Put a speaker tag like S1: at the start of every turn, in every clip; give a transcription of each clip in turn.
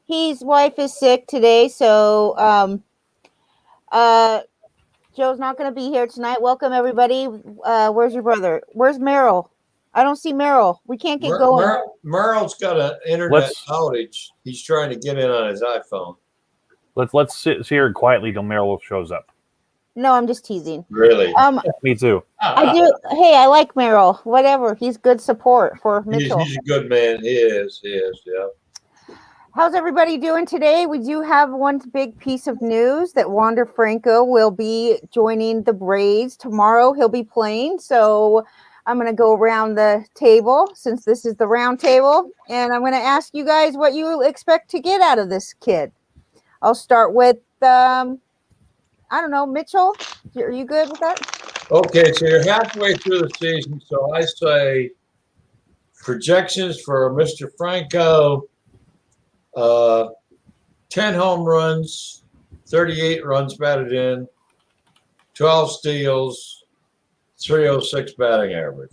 S1: His wife is sick today, so uh, Joe's not going to be here tonight. Welcome, everybody. Where's your brother? Where's Merrill? I don't see Merrill. We can't get going.
S2: Merrill's got an internet outage. He's trying to get in on his iPhone.
S3: Let's sit here quietly till Merrill shows up.
S1: No, I'm just teasing.
S2: Really?
S3: Me too.
S1: I do. Hey, I like Merrill. Whatever. He's good support for Mitchell.
S2: He's a good man. He is. Yeah.
S1: How's everybody doing today? We do have one big piece of news that Wander Franco will be joining the Braves tomorrow. He'll be playing. So I'm going to go around the table since this is the round table. And I'm going to ask you guys what you expect to get out of this kid. I'll start with, I don't know, Mitchell. Are you good with that?
S2: Okay, so you're halfway through the season. So I say projections for Mr. Franco. 10 home runs, 38 runs batted in, 12 steals, 306 batting average.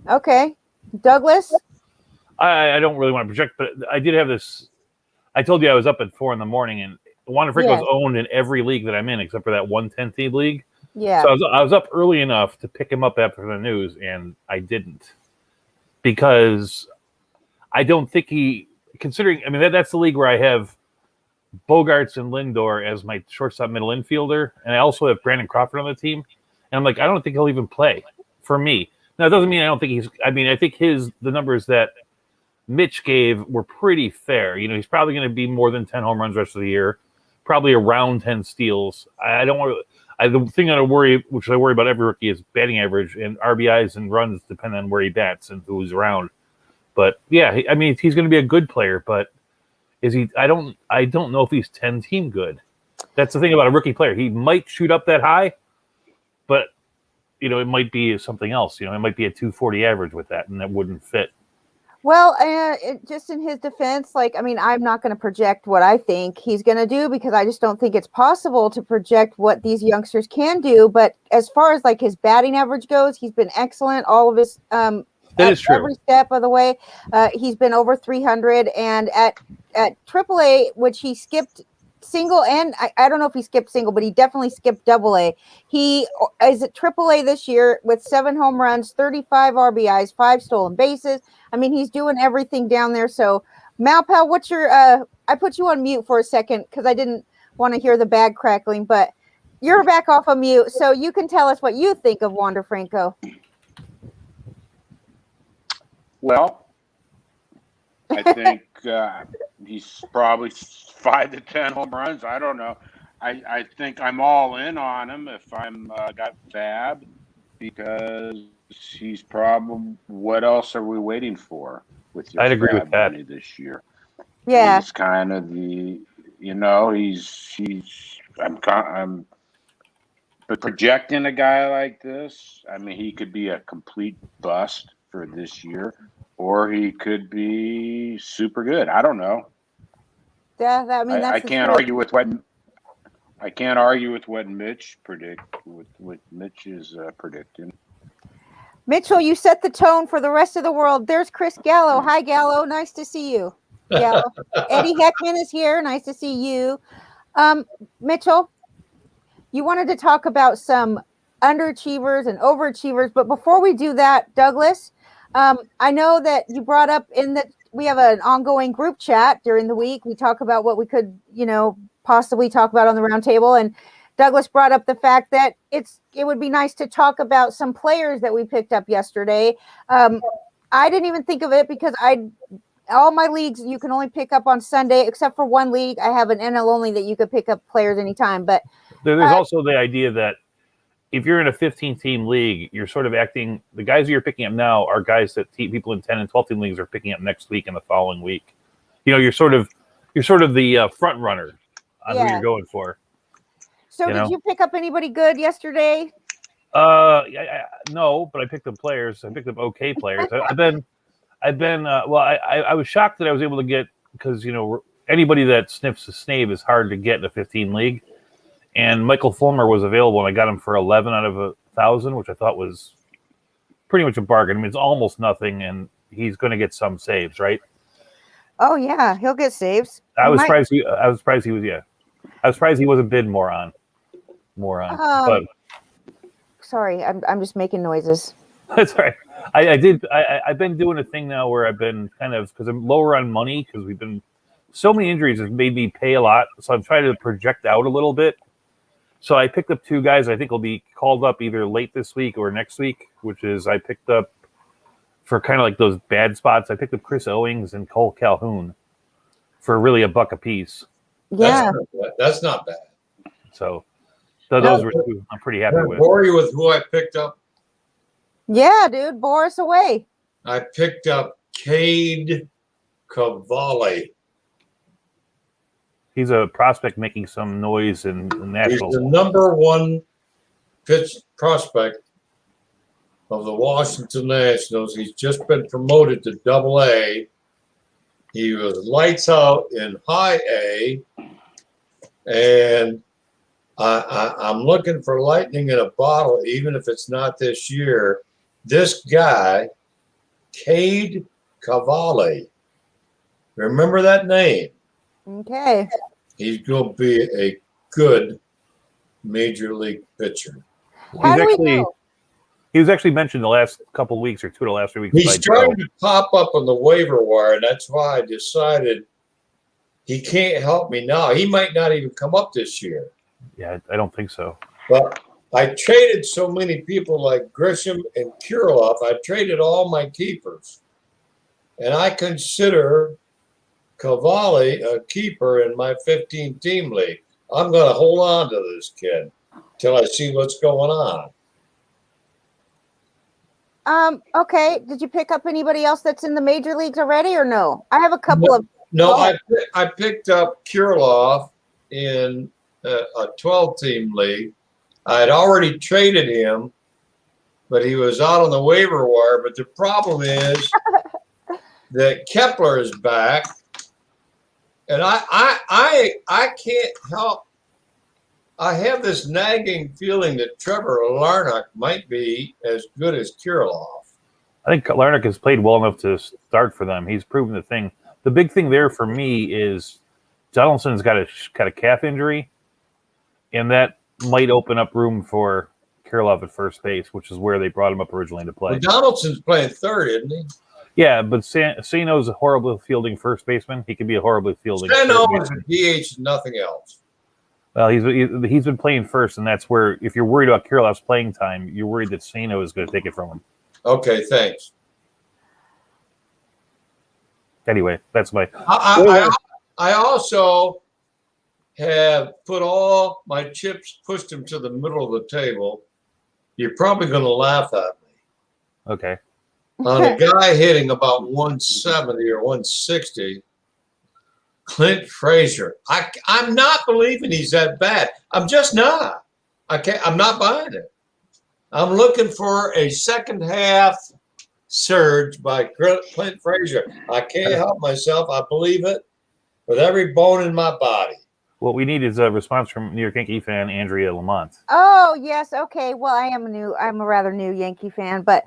S1: Okay. Douglas?
S3: I don't really want to project, but I did have this. I told you I was up at 4 a.m, and Wander Franco was owned in every league that I'm in except for that 110 league.
S1: Yeah.
S3: So I was up early enough to pick him up after the news, and I didn't because I don't think considering, I mean, that's the league where I have Bogarts and Lindor as my shortstop middle infielder, and I also have Brandon Crawford on the team. And I'm like, I don't think he'll even play for me. Now, it doesn't mean I don't think I think the numbers that Mitch gave were pretty fair. You know, he's probably going to be more than 10 home runs the rest of the year, probably around 10 steals. The thing I worry about every rookie is batting average, and RBIs and runs depend on where he bats and who's around. But yeah, I mean, he's going to be a good player, but is he? I don't know if he's 10-team good. That's the thing about a rookie player. He might shoot up that high, but you know, it might be something else. You know, it might be a 240 average with that, and that wouldn't fit.
S1: Well, just in his defense, I'm not going to project what I think he's going to do because I just don't think it's possible to project what these youngsters can do. But as far as his batting average goes, he's been excellent. All of his
S3: that is true.
S1: Every step of the way, he's been over 300, and at AAA, which he skipped single, and I don't know if he skipped single, but he definitely skipped AA. He is at AAA this year with 7 home runs, 35 RBIs, 5 stolen bases. I mean, he's doing everything down there. So, Malpal, what's your? I put you on mute for a second because I didn't want to hear the bag crackling, but you're back off of mute, so you can tell us what you think of Wander Franco.
S4: Well, I think he's probably 5 to 10 home runs. I don't know. I think I'm all in on him if I'm got Fab because he's probably. What else are we waiting for with your
S3: I'd agree
S4: Fab
S3: with that
S4: money this year?
S1: Yeah,
S4: he's kind of the. You know, I'm but projecting a guy like this. I mean, he could be a complete bust for this year, or he could be super good. I don't know.
S1: Yeah, that's
S4: I can't argue with what Mitch what Mitch is predicting.
S1: Mitchell, you set the tone for the rest of the world. There's Chris Gallo. Hi, Gallo. Nice to see you. Gallo. Eddie Heckman is here. Nice to see you. Mitchell, you wanted to talk about some underachievers and overachievers, but before we do that, Douglas, I know that you brought up we have an ongoing group chat during the week. We talk about what we could, possibly talk about on the round table. And Douglas brought up the fact that it would be nice to talk about some players that we picked up yesterday. I didn't even think of it because all my leagues you can only pick up on Sunday, except for one league. I have an NL only that you could pick up players anytime. But
S3: there's also the idea that if you're in a 15-team league, you're sort of acting. The guys that you're picking up now are guys that people in 10 and 12-team leagues are picking up next week and the following week. You know, you're sort of the front runner on who you're going for.
S1: So did you pick up anybody good yesterday?
S3: No, but I picked up players. I picked up okay players. I was shocked that I was able to get, because anybody that sniffs a snave is hard to get in a 15 league. And Michael Fulmer was available, and I got him for 11 out of 1,000, which I thought was pretty much a bargain. I mean, it's almost nothing, and he's going to get some saves, right?
S1: Oh yeah, he'll get saves.
S3: I was
S1: Might-
S3: surprised. I was surprised he was. Yeah, I was surprised he wasn't bid more on. But
S1: Sorry, I'm just making noises.
S3: that's all right. I've been doing a thing now where I've been kind of, because I'm lower on money because we've been so many injuries has made me pay a lot. So I'm trying to project out a little bit. So I picked up two guys I think will be called up either late this week or next week, which is I picked up for kind of like those bad spots. I picked up Chris Owings and Cole Calhoun for really $1 a piece.
S1: Yeah.
S2: That's not bad.
S3: So those were two I'm pretty happy
S2: Can I
S3: with.
S2: bore you with who I picked up?
S1: Yeah, dude, bore us away.
S2: I picked up Cade Cavalli.
S3: He's a prospect making some noise in the
S2: He's
S3: Nationals.
S2: the #1 pitch prospect of the Washington Nationals. He's just been promoted to AA. He was lights out in high A, and I'm looking for lightning in a bottle, even if it's not this year. This guy, Cade Cavalli. Remember that name.
S1: Okay.
S2: He's going to be a good major league pitcher.
S1: How do we
S3: actually
S1: know?
S3: he was actually mentioned the last couple of weeks or 2 of the last 3 weeks.
S2: He's starting to pop up on the waiver wire, and that's why I decided he can't help me now. He might not even come up this year.
S3: Yeah, I don't think so.
S2: But I traded so many people like Grisham and Kirilloff. I traded all my keepers. And I consider Cavalli a keeper in my 15-team league. I'm going to hold on to this kid till I see what's going on.
S1: Okay. Did you pick up anybody else that's in the major leagues already or no? I have a couple of
S2: No, I picked up Kirilloff in a 12-team league. I had already traded him, but he was out on the waiver wire. But the problem is that Kepler is back, and I can't help. I have this nagging feeling that Trevor Larnach might be as good as Kirilloff.
S3: I think Larnach has played well enough to start for them. He's proven the thing. The big thing there for me is Donaldson's got a calf injury, and that might open up room for Kirilloff at first base, which is where they brought him up originally to play.
S2: Well, Donaldson's playing third, isn't he?
S3: Yeah, but Sano's a horrible fielding first baseman. He can be a horribly fielding.
S2: Sano is a DH, nothing else.
S3: Well, he's been playing first, and that's where if you're worried about Kirilloff's playing time, you're worried that Sano is going to take it from him.
S2: Okay, thanks.
S3: Anyway, that's my.
S2: I also have put all my chips, pushed them to the middle of the table. You're probably going to laugh at me.
S3: Okay.
S2: On a guy hitting about 170 or 160, Clint Frazier. I'm not believing he's that bad. I'm just not. I'm not buying it. I'm looking for a second half surge by Clint Frazier. I can't help myself. I believe it with every bone in my body.
S3: What we need is a response from New York Yankee fan Andrea Lamont.
S1: Oh, yes. Okay. Well, I'm a rather new Yankee fan, but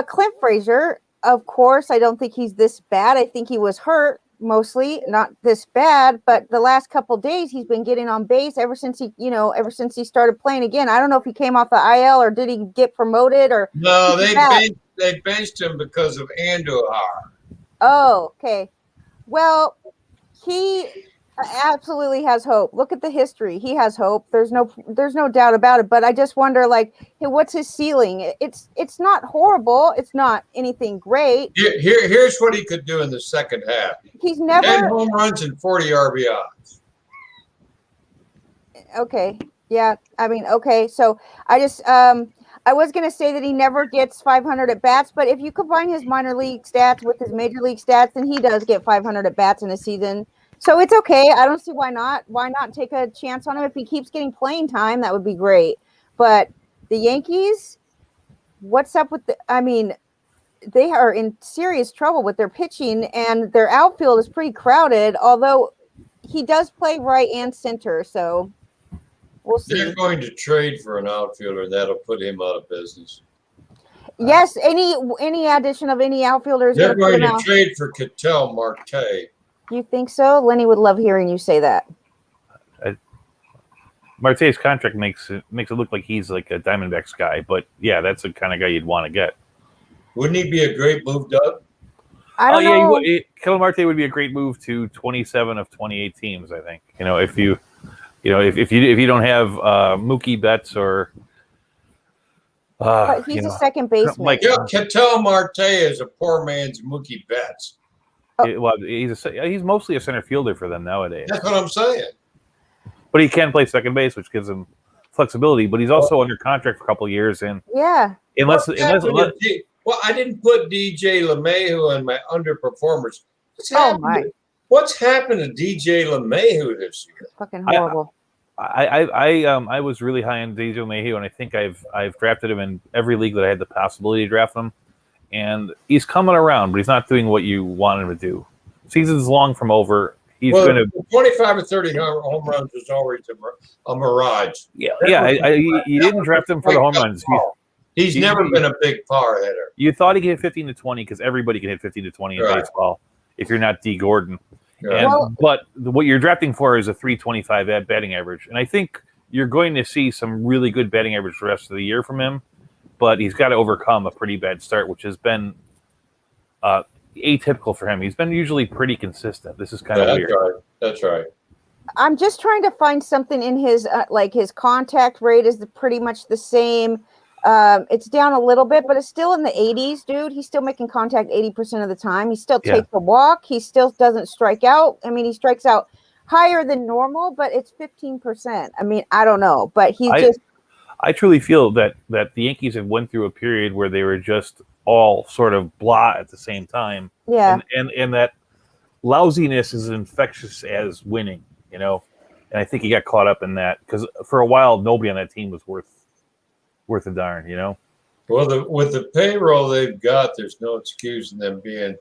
S1: Clint Frazier, of course, I don't think he's this bad. I think he was hurt mostly, not this bad, but the last couple of days he's been getting on base ever since he started playing again. I don't know if he came off the IL or did he get promoted or
S2: no, they benched him because of Andujar.
S1: Oh, okay. Well, he absolutely has hope. Look at the history. He has hope. There's no doubt about it. But I just wonder, like, hey, what's his ceiling? It's not horrible. It's not anything great.
S2: Here's what he could do in the second half.
S1: He's never
S2: 10 home runs and 40 RBIs.
S1: Okay. Yeah. I mean, okay. So I just I was going to say that he never gets 500 at bats, but if you combine his minor league stats with his major league stats, then he does get 500 at bats in a season. So it's okay. I don't see why not. Why not take a chance on him? If he keeps getting playing time, that would be great. But the Yankees, what's up with they are in serious trouble with their pitching, and their outfield is pretty crowded, although he does play right and center. So we'll see.
S2: They're going to trade for an outfielder, and that'll put him out of business.
S1: Yes, any addition of any outfielders.
S2: They're going to trade for Ketel Marte.
S1: You think so? Lenny would love hearing you say that.
S3: Marte's contract makes it look like he's like a Diamondbacks guy, but yeah, that's the kind of guy you'd want to get.
S2: Wouldn't he be a great move, Doug?
S1: I don't know.
S3: Kellen Marte would be a great move to 27 of 28 teams. I think if you don't have Mookie Betts or
S1: But he's a second baseman.
S3: Mike,
S2: Ketel Marte is a poor man's Mookie Betts.
S3: well, he's mostly a center fielder for them nowadays.
S2: That's what I'm saying.
S3: But he can play second base, which gives him flexibility. But he's also under contract for a couple of years, and unless
S2: well, I didn't put DJ LeMahieu in my underperformers. What's happened to DJ LeMahieu this year?
S1: Fucking horrible.
S3: I was really high on DJ LeMahieu, and I think I've drafted him in every league that I had the possibility to draft him. And he's coming around, but he's not doing what you want him to do. Season's long from over. He's going to
S2: 25 or 30 home runs is always a mirage.
S3: Yeah. You didn't draft him for the home runs.
S2: He's never been a big power hitter.
S3: You thought he could hit 15 to 20 because everybody can hit 15 to 20 in baseball if you're not D. Gordon.
S2: Yeah.
S3: But what you're drafting for is a 325 batting average, and I think you're going to see some really good batting average the rest of the year from him. But he's got to overcome a pretty bad start, which has been atypical for him. He's been usually pretty consistent. This is kind of weird.
S2: Right. That's right.
S1: I'm just trying to find something in his his contact rate is pretty much the same. It's down a little bit, but it's still in the 80s, dude. He's still making contact 80% of the time. He still takes a walk. He still doesn't strike out. I mean, he strikes out higher than normal, but it's 15%. I mean, I don't know, but I
S3: truly feel that the Yankees have went through a period where they were just all sort of blah at the same time.
S1: Yeah.
S3: And that lousiness is as infectious as winning, And I think he got caught up in that because for a while, nobody on that team was worth a darn,
S2: Well, with the payroll they've got, there's no excuse in them being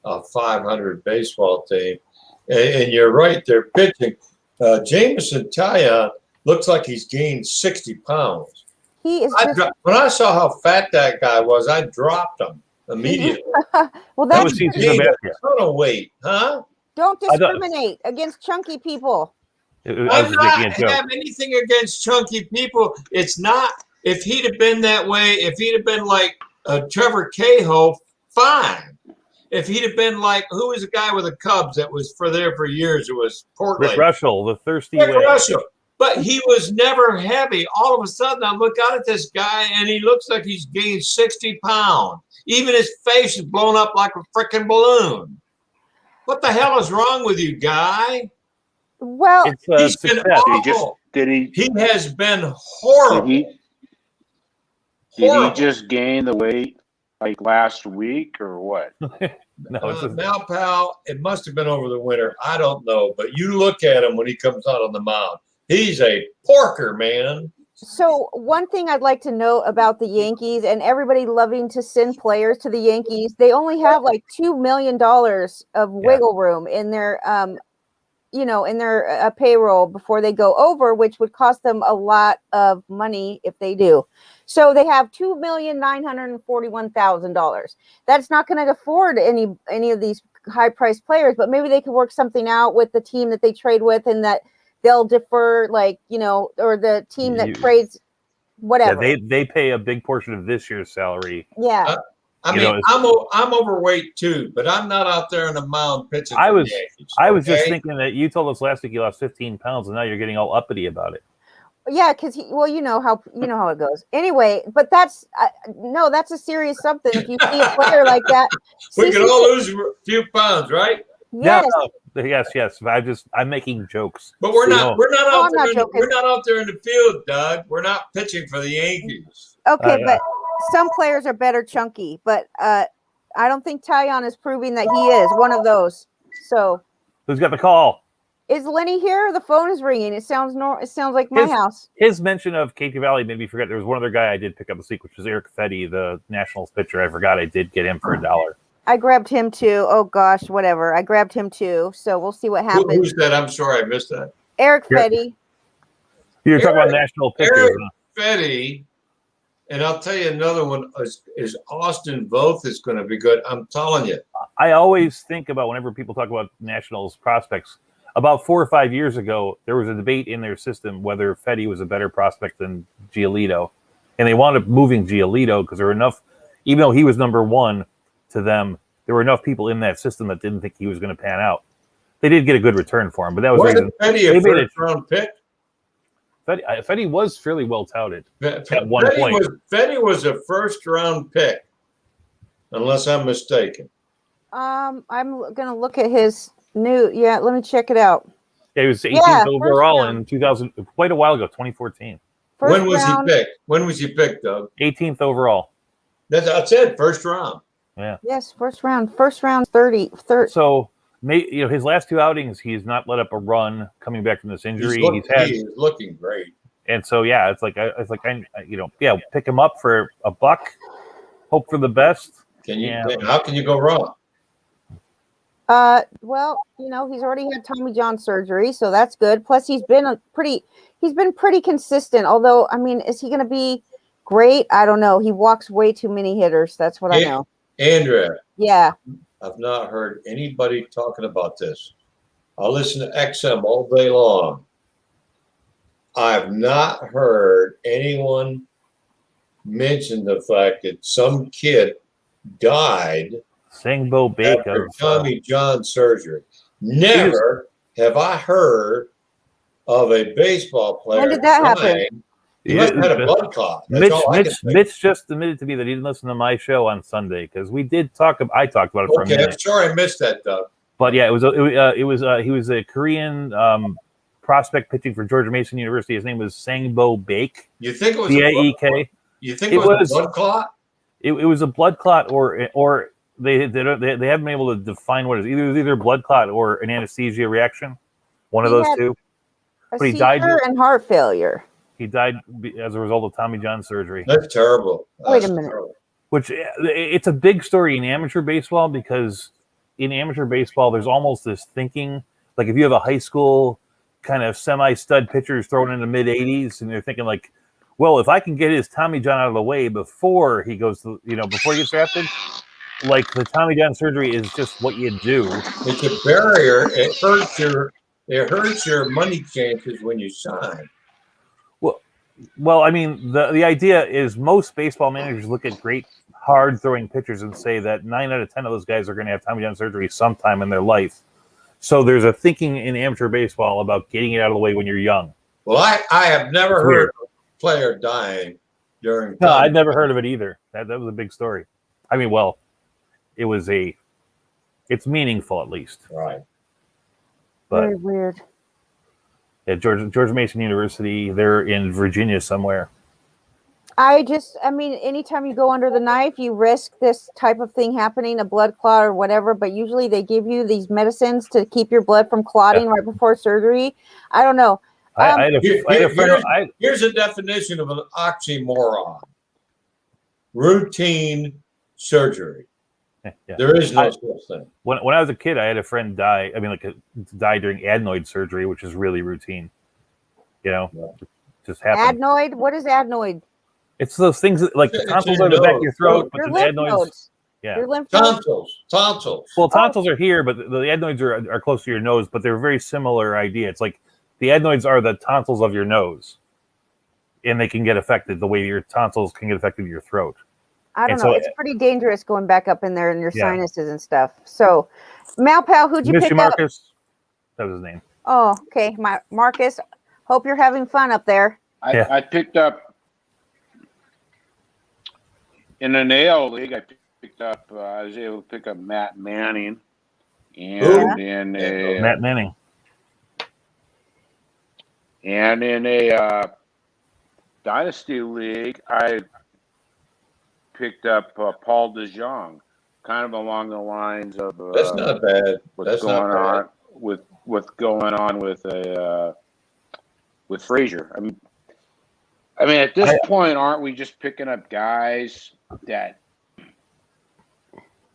S2: a 500 baseball team. And you're right, they're pitching. Jameson Taillon looks like he's gained 60 pounds.
S1: He is.
S2: When I saw how fat that guy was, I dropped him immediately.
S1: Well, that's
S2: a ton of weight, huh?
S1: Don't discriminate against chunky people.
S2: I'm not have anything against chunky people. It's not. If he'd have been that way, if he'd have been like Trevor Cahill, fine. If he'd have been like, who was the guy with the Cubs that was there for years? It was Portland.
S3: Rick Russell, the thirsty
S2: Rick Russell. But he was never heavy. All of a sudden, I look out at this guy, and he looks like he's gained 60 pounds. Even his face is blown up like a freaking balloon. What the hell is wrong with you, guy?
S1: Well,
S2: he's been awful. He has been horrible.
S4: Did he just gain the weight like last week or what?
S2: Now, pal, it must have been over the winter. I don't know. But you look at him when he comes out on the mound. He's a porker, man.
S1: So one thing I'd like to know about the Yankees and everybody loving to send players to the Yankees, they only have like $2 million of wiggle room in their in their payroll before they go over, which would cost them a lot of money if they do. So they have $2,941,000. That's not going to afford any of these high priced players, but maybe they could work something out with the team that they trade with, and that they'll defer, or the team that trades, whatever.
S3: Yeah, they pay a big portion of this year's salary.
S1: Yeah.
S2: I'm overweight too, but I'm not out there on the mound pitching.
S3: I was just thinking that you told us last week you lost 15 pounds, and now you're getting all uppity about it.
S1: Yeah, because you know how it goes. Anyway, but that's a serious something. If you see a player like that,
S2: we can all lose a few pounds, right?
S1: Yes.
S3: No, yes. I'm making jokes.
S2: But we're not out there in the field, Doug. We're not pitching for the Yankees.
S1: Okay, but some players are better chunky, but I don't think Taillon is proving that he is one of those. So
S3: who's got the call?
S1: Is Lenny here? The phone is ringing. It sounds like my house.
S3: His mention of Katie Valley made me forget there was one other guy I did pick up this week, which was Eric Fetty, the Nationals pitcher. I forgot I did get him for $1.
S1: I grabbed him too. Oh gosh, whatever. I grabbed him too. So we'll see what happens.
S2: Who's that? I'm sorry, I missed that.
S1: Eric Fetty.
S3: You're talking about national pitchers.
S2: Eric Fetty And I'll tell you another one is Austin Voth is going to be good. I'm telling you.
S3: I always think about whenever people talk about Nationals prospects. About 4 or 5 years ago, there was a debate in their system whether Fetty was a better prospect than Giolito, and they wound up moving Giolito because there were enough. Even though he was number one to them, there were enough people in that system that didn't think he was going to pan out. They did get a good return for him, but that was
S2: Wasn't Fetty a first-round pick?
S3: Fetty was fairly well touted
S2: Fetty
S3: at one point.
S2: Fetty was a first-round pick, unless I'm mistaken.
S1: I'm gonna look at his new. Yeah, let me check it out.
S3: Yeah, he was 18th overall in 2000, quite a while ago, 2014.
S2: When was he picked? When was he picked, Doug?
S3: 18th overall.
S2: That's it, first round.
S3: Yeah.
S1: Yes, first round, 30.
S3: So, his last 2 outings, he's not let up a run coming back from this injury.
S2: He's looking great.
S3: And so, yeah, it's like pick him up for $1. Hope for the best.
S2: How can you go wrong?
S1: Well, he's already had Tommy John surgery, so that's good. Plus, he's been pretty consistent. Although, I mean, is he going to be great? I don't know. He walks way too many hitters. That's what I know.
S2: Andrea.
S1: Yeah.
S2: I've not heard anybody talking about this. I listen to XM all day long. I've not heard anyone mention the fact that some kid died
S3: Sangbo Bake
S2: after Tommy John surgery. Never have I heard of a baseball player.
S1: When did that happen?
S2: He must have had a blood clot.
S3: Mitch just admitted to me that he didn't listen to my show on Sunday because we did I talked about it for a minute.
S2: I'm sorry I missed that, Doug.
S3: But yeah, he was a Korean prospect pitching for George Mason University. His name was Sangbo Bake.
S2: You think it was
S3: B-A-E-K?
S2: You think it was a blood clot?
S3: It was a blood clot, or they haven't been able to define what it is. It was either a blood clot or an anesthesia reaction. One of those two.
S1: But he died and heart failure.
S3: He died as a result of Tommy John surgery.
S2: That's terrible.
S1: Wait a minute.
S3: Which it's a big story in amateur baseball because in amateur baseball there's almost this thinking like if you have a high school kind of semi-stud pitchers thrown in the mid-80s and they're thinking like, well, if I can get his Tommy John out of the way before he goes to, before he gets drafted, like the Tommy John surgery is just what you do.
S2: It's a barrier. It hurts your money chances when you sign.
S3: Well, I mean, the idea is most baseball managers look at great hard throwing pitchers and say that 9 out of 10 of those guys are going to have Tommy John surgery sometime in their life. So there's a thinking in amateur baseball about getting it out of the way when you're young.
S2: Well, I have never heard of a player dying during.
S3: No, I'd never heard of it either. That was a big story. I mean, well, it's meaningful at least.
S2: Right.
S3: But,
S1: very weird.
S3: Yeah, George Mason University, they're in Virginia somewhere.
S1: Anytime you go under the knife, you risk this type of thing happening, a blood clot or whatever, but usually they give you these medicines to keep your blood from clotting right before surgery. I don't know.
S2: Here's a definition of an oxymoron. Routine surgery. Yeah. There is no such thing.
S3: When I was a kid, I had a friend die. Die during adenoid surgery, which is really routine. Just happens.
S1: Adenoid? What is adenoid?
S3: It's those things that, like the tonsils are in the back of your throat, but the adenoids. Yeah.
S1: Your lymph
S2: Tonsils.
S3: Well, tonsils are here, but the adenoids are close to your nose, but they're a very similar idea. It's like the adenoids are the tonsils of your nose, and they can get affected the way your tonsils can get affected in your throat.
S1: I don't know. It's pretty dangerous going back up in there in your sinuses and stuff. So, Malpal, who'd you pick
S3: Marcus? That was his name.
S1: Oh, okay. Marcus, hope you're having fun up there.
S4: I picked up in an AL league. I was able to pick up Matt Manning, and in a
S3: Matt Manning,
S4: and in a dynasty league, I picked up Paul DeJong, kind of along the lines of
S2: that's not bad.
S4: What's going on with Frazier? I mean, at this point, aren't we just picking up guys that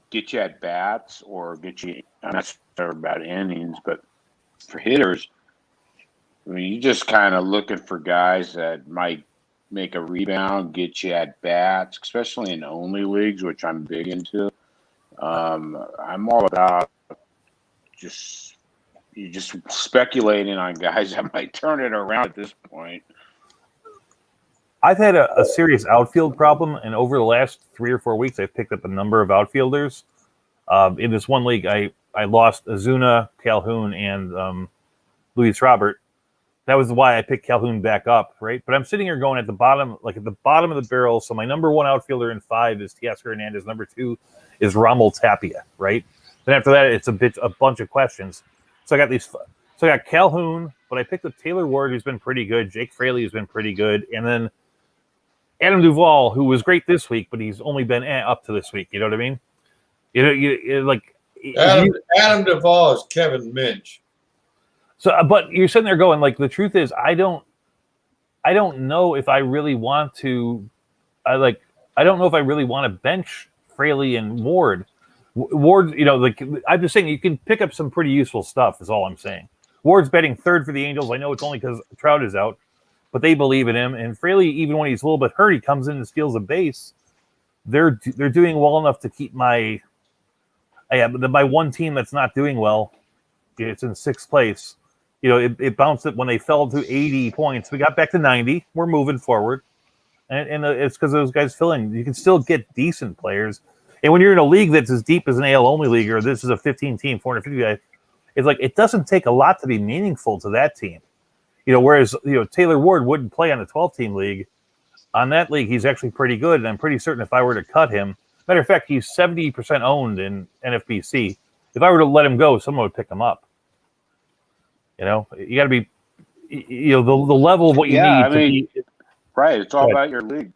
S4: get you at bats or get you? I'm not sure about innings, but for hitters, you're just kind of looking for guys that might make a rebound, get you at bats, especially in only leagues, which I'm big into. I'm all about just speculating on guys that might turn it around at this point.
S3: I've had a serious outfield problem, and over the last 3 or 4 weeks, I've picked up a number of outfielders. In this one league, I lost Azuna, Calhoun, and Luis Robert. That was why I picked Calhoun back up, right? But I'm sitting here going at the bottom of the barrel. So my number 1 outfielder in 5 is Teoscar Hernandez. Number 2 is Rommel Tapia, right? Then after that, it's a bunch of questions. So I got Calhoun, but I picked up Taylor Ward, who's been pretty good. Jake Fraley has been pretty good, and then Adam Duvall, who was great this week, but he's only been up to this week. You know what I mean?
S2: Adam Duvall is Kevin Minch.
S3: So, but you're sitting there going, like, the truth is, I don't know if I really want to. I don't know if I really want to bench Fraley and Ward. Ward, I'm just saying you can pick up some pretty useful stuff. Is all I'm saying. Ward's batting 3rd for the Angels. I know it's only because Trout is out, but they believe in him. And Fraley, even when he's a little bit hurt, he comes in and steals a base. They're doing well enough to keep my one team that's not doing well. It's in 6th place. It bounced it when they fell to 80 points. We got back to 90. We're moving forward, and it's because those guys fill in. You can still get decent players, and when you're in a league that's as deep as an AL only league, or this is a 15-team, 450 guy, it's like it doesn't take a lot to be meaningful to that team. Whereas Taylor Ward wouldn't play on a 12-team league. On that league, he's actually pretty good, and I'm pretty certain if I were to cut him, matter of fact, he's 70% owned in NFBC. If I were to let him go, someone would pick him up. You got to be, the level of what you need.
S4: Right. It's all about your league.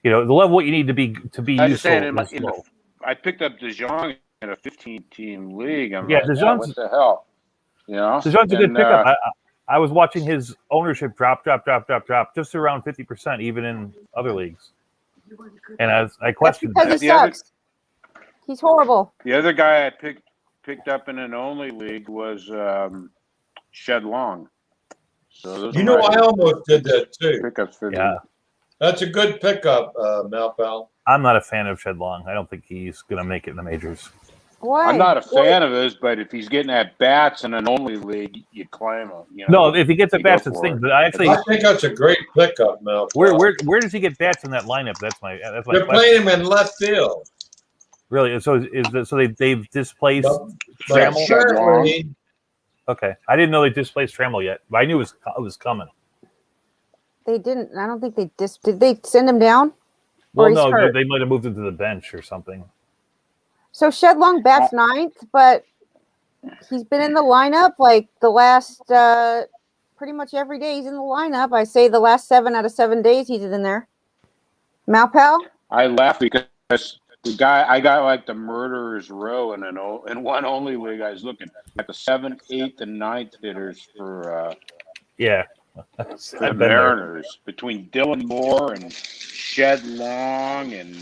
S3: The level of what you need to be useful.
S4: I picked up DeJong in a 15-team league.
S3: DeJong's,
S4: what the hell?
S3: DeJong's a good pickup. I was watching his ownership drop just around 50%, even in other leagues. And I questioned
S1: that. Because he sucks. He's horrible.
S4: The other guy I picked up in an only league was Shed Long. So
S2: I almost did that too.
S4: Pickups for
S2: That's a good pickup, Malpal.
S3: I'm not a fan of Shed Long. I don't think he's going to make it in the majors.
S1: Why?
S4: I'm not a fan of his, but if he's getting at bats in an only league, you claim him.
S3: No, if he gets at bats, it's things. But I
S2: think that's a great pickup, Malpal.
S3: Where does he get bats in that lineup? That's my
S2: They're
S3: question.
S2: playing him in left field.
S3: Really? So they've displaced Trammell? Okay, I didn't know they displaced Trammell yet, but I knew it was coming.
S1: They didn't. I don't think they did. They send him down?
S3: Well, no, they might have moved him to the bench or something.
S1: So Shedlong bats 9th, but he's been in the lineup like the last pretty much every day. He's in the lineup. I say the last 7 out of 7 days he's in there. Malpal?
S4: I laugh because the guy I got like the murderer's row in one only league. I was looking at the 7th, 8th, and 9th hitters for the Mariners between Dylan Moore and Shed Long and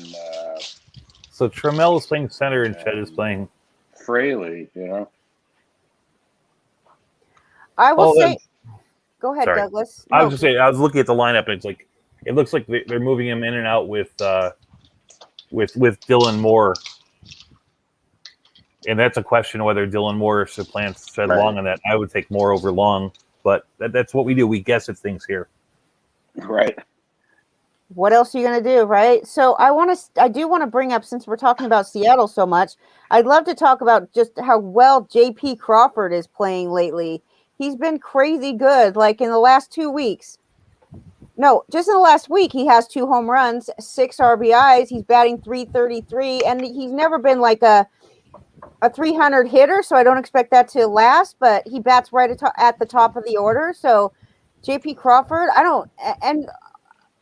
S3: so Trammell is playing center and Shed is playing
S4: Fraley.
S1: I will say. Go ahead,
S3: sorry.
S1: Douglas.
S3: I was just saying. I was looking at the lineup, and it looks like they're moving him in and out with Dylan Moore, and that's a question of whether Dylan Moore supplants Shed Long on that. I would take Moore over Long, but that's what we do. We guess at things here.
S4: Right.
S1: What else are you going to do, right? So I do want to bring up, since we're talking about Seattle so much, I'd love to talk about just how well J.P. Crawford is playing lately. He's been crazy good, like in the last 2 weeks. No, just in the last week, he has 2 home runs, 6 RBIs. He's batting .333, and he's never been like a 300 hitter, so I don't expect that to last, but he bats right at the top of the order. So J.P. Crawford,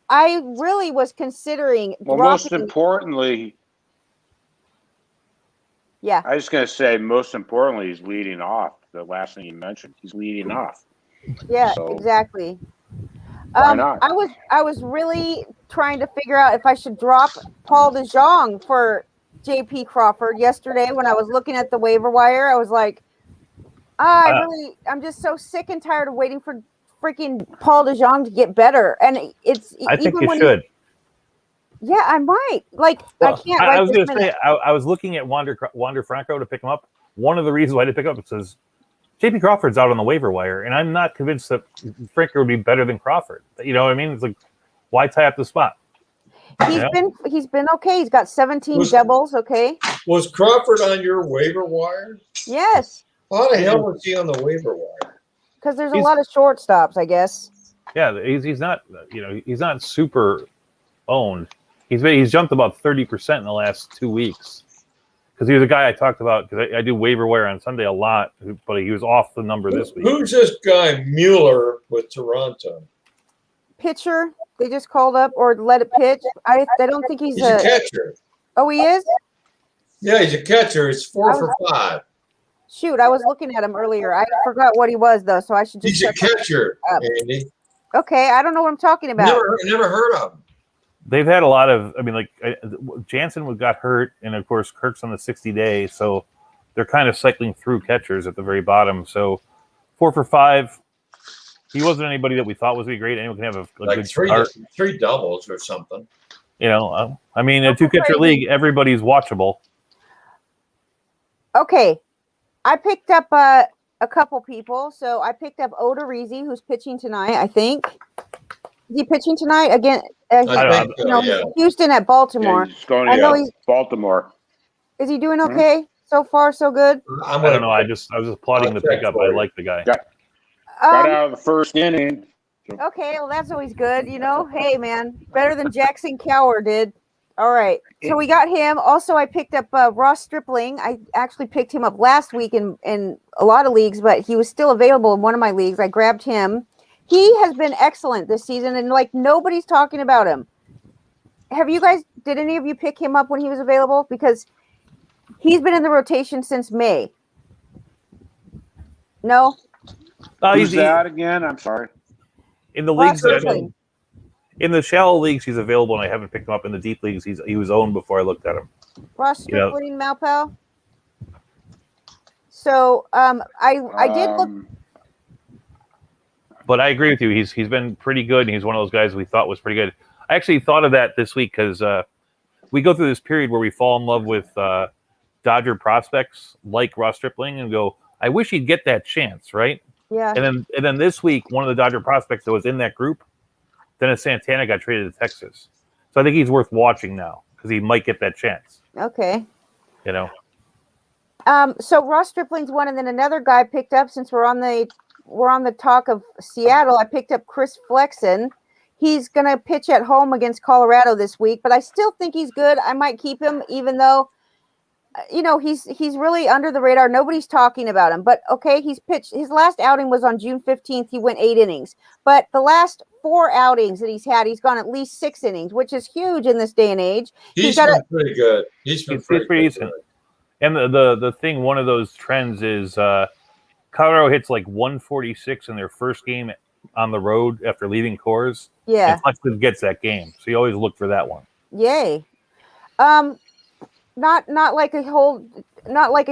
S1: I really was considering
S4: most importantly,
S1: yeah.
S4: I was going to say, most importantly, he's leading off. The last thing you mentioned, he's leading off.
S1: Yeah, exactly.
S4: Why not?
S1: I was really trying to figure out if I should drop Paul DeJong for J.P. Crawford yesterday when I was looking at the waiver wire. I was like, I'm just so sick and tired of waiting for freaking Paul DeJong to get better, and it's
S3: I think
S1: even
S3: you
S1: when
S3: should.
S1: yeah, I might. Like, I
S3: Well,
S1: can't.
S3: I
S1: Right
S3: was
S1: this
S3: going to say,
S1: minute.
S3: I was looking at Wander Franco to pick him up. One of the reasons why I didn't pick him up is because JP Crawford's out on the waiver wire, and I'm not convinced that Franco would be better than Crawford. You know what I mean? It's like, why tie up the spot?
S1: He's been okay. He's got 17
S2: Was-
S1: doubles. Okay.
S2: Was Crawford on your waiver wire?
S1: Yes,
S2: How the hell was he on the waiver wire?
S1: because there's a
S3: He's-
S1: lot of shortstops, I guess.
S3: Yeah, he's not, he's not super owned. He's jumped about 30% in the last 2 weeks. Because he was a guy I talked about, because I do waiver wire on Sunday a lot, but he was off the number this week.
S2: Who's this guy Mueller with Toronto?
S1: Pitcher, they just called up or let it pitch. I don't think he's
S2: He's a catcher.
S1: Oh, he is?
S2: Yeah, he's a catcher. It's 4 for 5.
S1: Shoot, I was looking at him earlier. I forgot what he was though, so I should just
S2: He's a
S1: check
S2: catcher,
S1: up.
S2: Andy.
S1: Okay, I don't know what I'm talking about.
S2: Never heard of him.
S3: They've had a lot of, Jansen got hurt, and of course Kirk's on the 60-day, so they're kind of cycling through catchers at the very bottom. So 4 for 5. He wasn't anybody that we thought was going to be great. Anyone can have a
S2: Like
S3: good start.
S2: three doubles or something.
S3: A 2-catcher league, everybody's watchable.
S1: Okay, I picked up a couple people. So I picked up Odorizzi, who's pitching tonight, I think. Is he pitching tonight? Again,
S2: I think so, yeah.
S1: Houston at Baltimore.
S4: He's going
S1: I know
S4: to
S1: he's-
S4: Baltimore.
S1: Is he doing okay? So far, so good?
S3: I don't know. I was just applauding the pickup. I like the guy.
S4: Got out of the first inning.
S1: Okay, well, that's always good. Hey, man, better than Jackson Cower did. All right. So we got him. Also, I picked up Ross Stripling. I actually picked him up last week in a lot of leagues, but he was still available in one of my leagues. I grabbed him. He has been excellent this season, and nobody's talking about him. Did any of you pick him up when he was available? Because he's been in the rotation since May. No?
S4: Who's that again? I'm sorry.
S3: In the
S1: Ross
S3: leagues that
S1: Stripling.
S3: in the shallow leagues, he's available, and I haven't picked him up. In the deep leagues, he was owned before I looked at him.
S1: Ross Stripling, Malpal. So I did look.
S3: But I agree with you. He's been pretty good, and he's one of those guys we thought was pretty good. I actually thought of that this week because we go through this period where we fall in love with Dodger prospects like Ross Stripling and go, I wish he'd get that chance, right?
S1: Yeah.
S3: And then this week, one of the Dodger prospects that was in that group, Dennis Santana, got traded to Texas. So I think he's worth watching now because he might get that chance.
S1: Okay.
S3: So
S1: Ross Stripling's one, and then another guy picked up, since we're on the talk of Seattle, I picked up Chris Flexen. He's going to pitch at home against Colorado this week, but I still think he's good. I might keep him, even though, he's really under the radar. Nobody's talking about him, but okay, he's pitched. His last outing was on June 15th. He went 8 innings, but the last 4 outings that he's had, he's gone at least 6 innings, which is huge in this day and age.
S2: He's been pretty good. He's pretty
S3: decent. And the thing, one of those trends is Colorado hits like 146 in their first game on the road after leaving Coors.
S1: Yeah.
S3: And Flexen gets that game. So you always look for that one.
S1: Yay. Not like a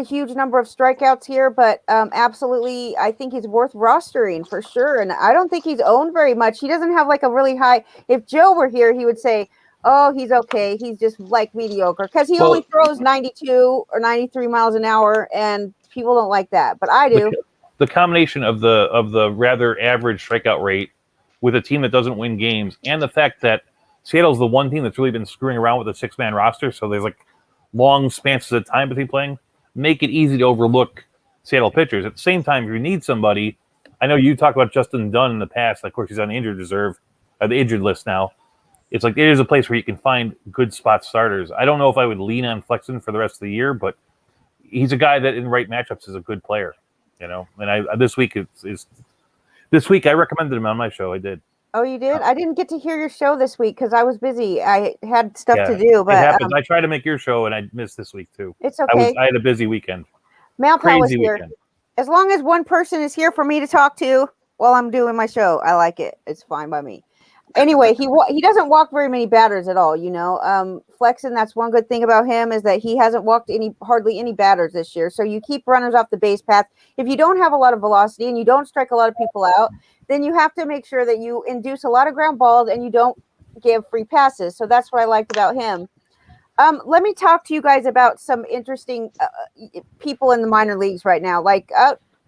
S1: huge number of strikeouts here, but absolutely, I think he's worth rostering for sure. And I don't think he's owned very much. He doesn't have like a really high. If Joe were here, he would say, oh, he's okay. He's just like mediocre, because he only throws 92 or 93 miles an hour, and people don't like that. But I do.
S3: The combination of the rather average strikeout rate with a team that doesn't win games, and the fact that Seattle's the one team that's really been screwing around with a 6-man roster, so there's like long spans of time between playing, make it easy to overlook Seattle pitchers. At the same time, if you need somebody, I know you talked about Justin Dunn in the past. Of course, he's on the injured reserve, or the injured list now. It's like it is a place where you can find good spot starters. I don't know if I would lean on Flexen for the rest of the year, but he's a guy that in right matchups is a good player, And this week I recommended him on my show. I did.
S1: Oh, you did? I didn't get to hear your show this week because I was busy. I had stuff to do, but
S3: it happens. I tried to make your show and I missed this week too.
S1: It's okay.
S3: I had a busy weekend.
S1: Malpal was
S3: Crazy
S1: here.
S3: weekend.
S1: As long as one person is here for me to talk to while I'm doing my show, I like it. It's fine by me. Anyway, he doesn't walk very many batters at all. Flexen. That's one good thing about him is that he hasn't walked hardly any batters this year. So you keep runners off the base path. If you don't have a lot of velocity and you don't strike a lot of people out, then you have to make sure that you induce a lot of ground balls and you don't give free passes. So that's what I liked about him. Let me talk to you guys about some interesting people in the minor leagues right now, like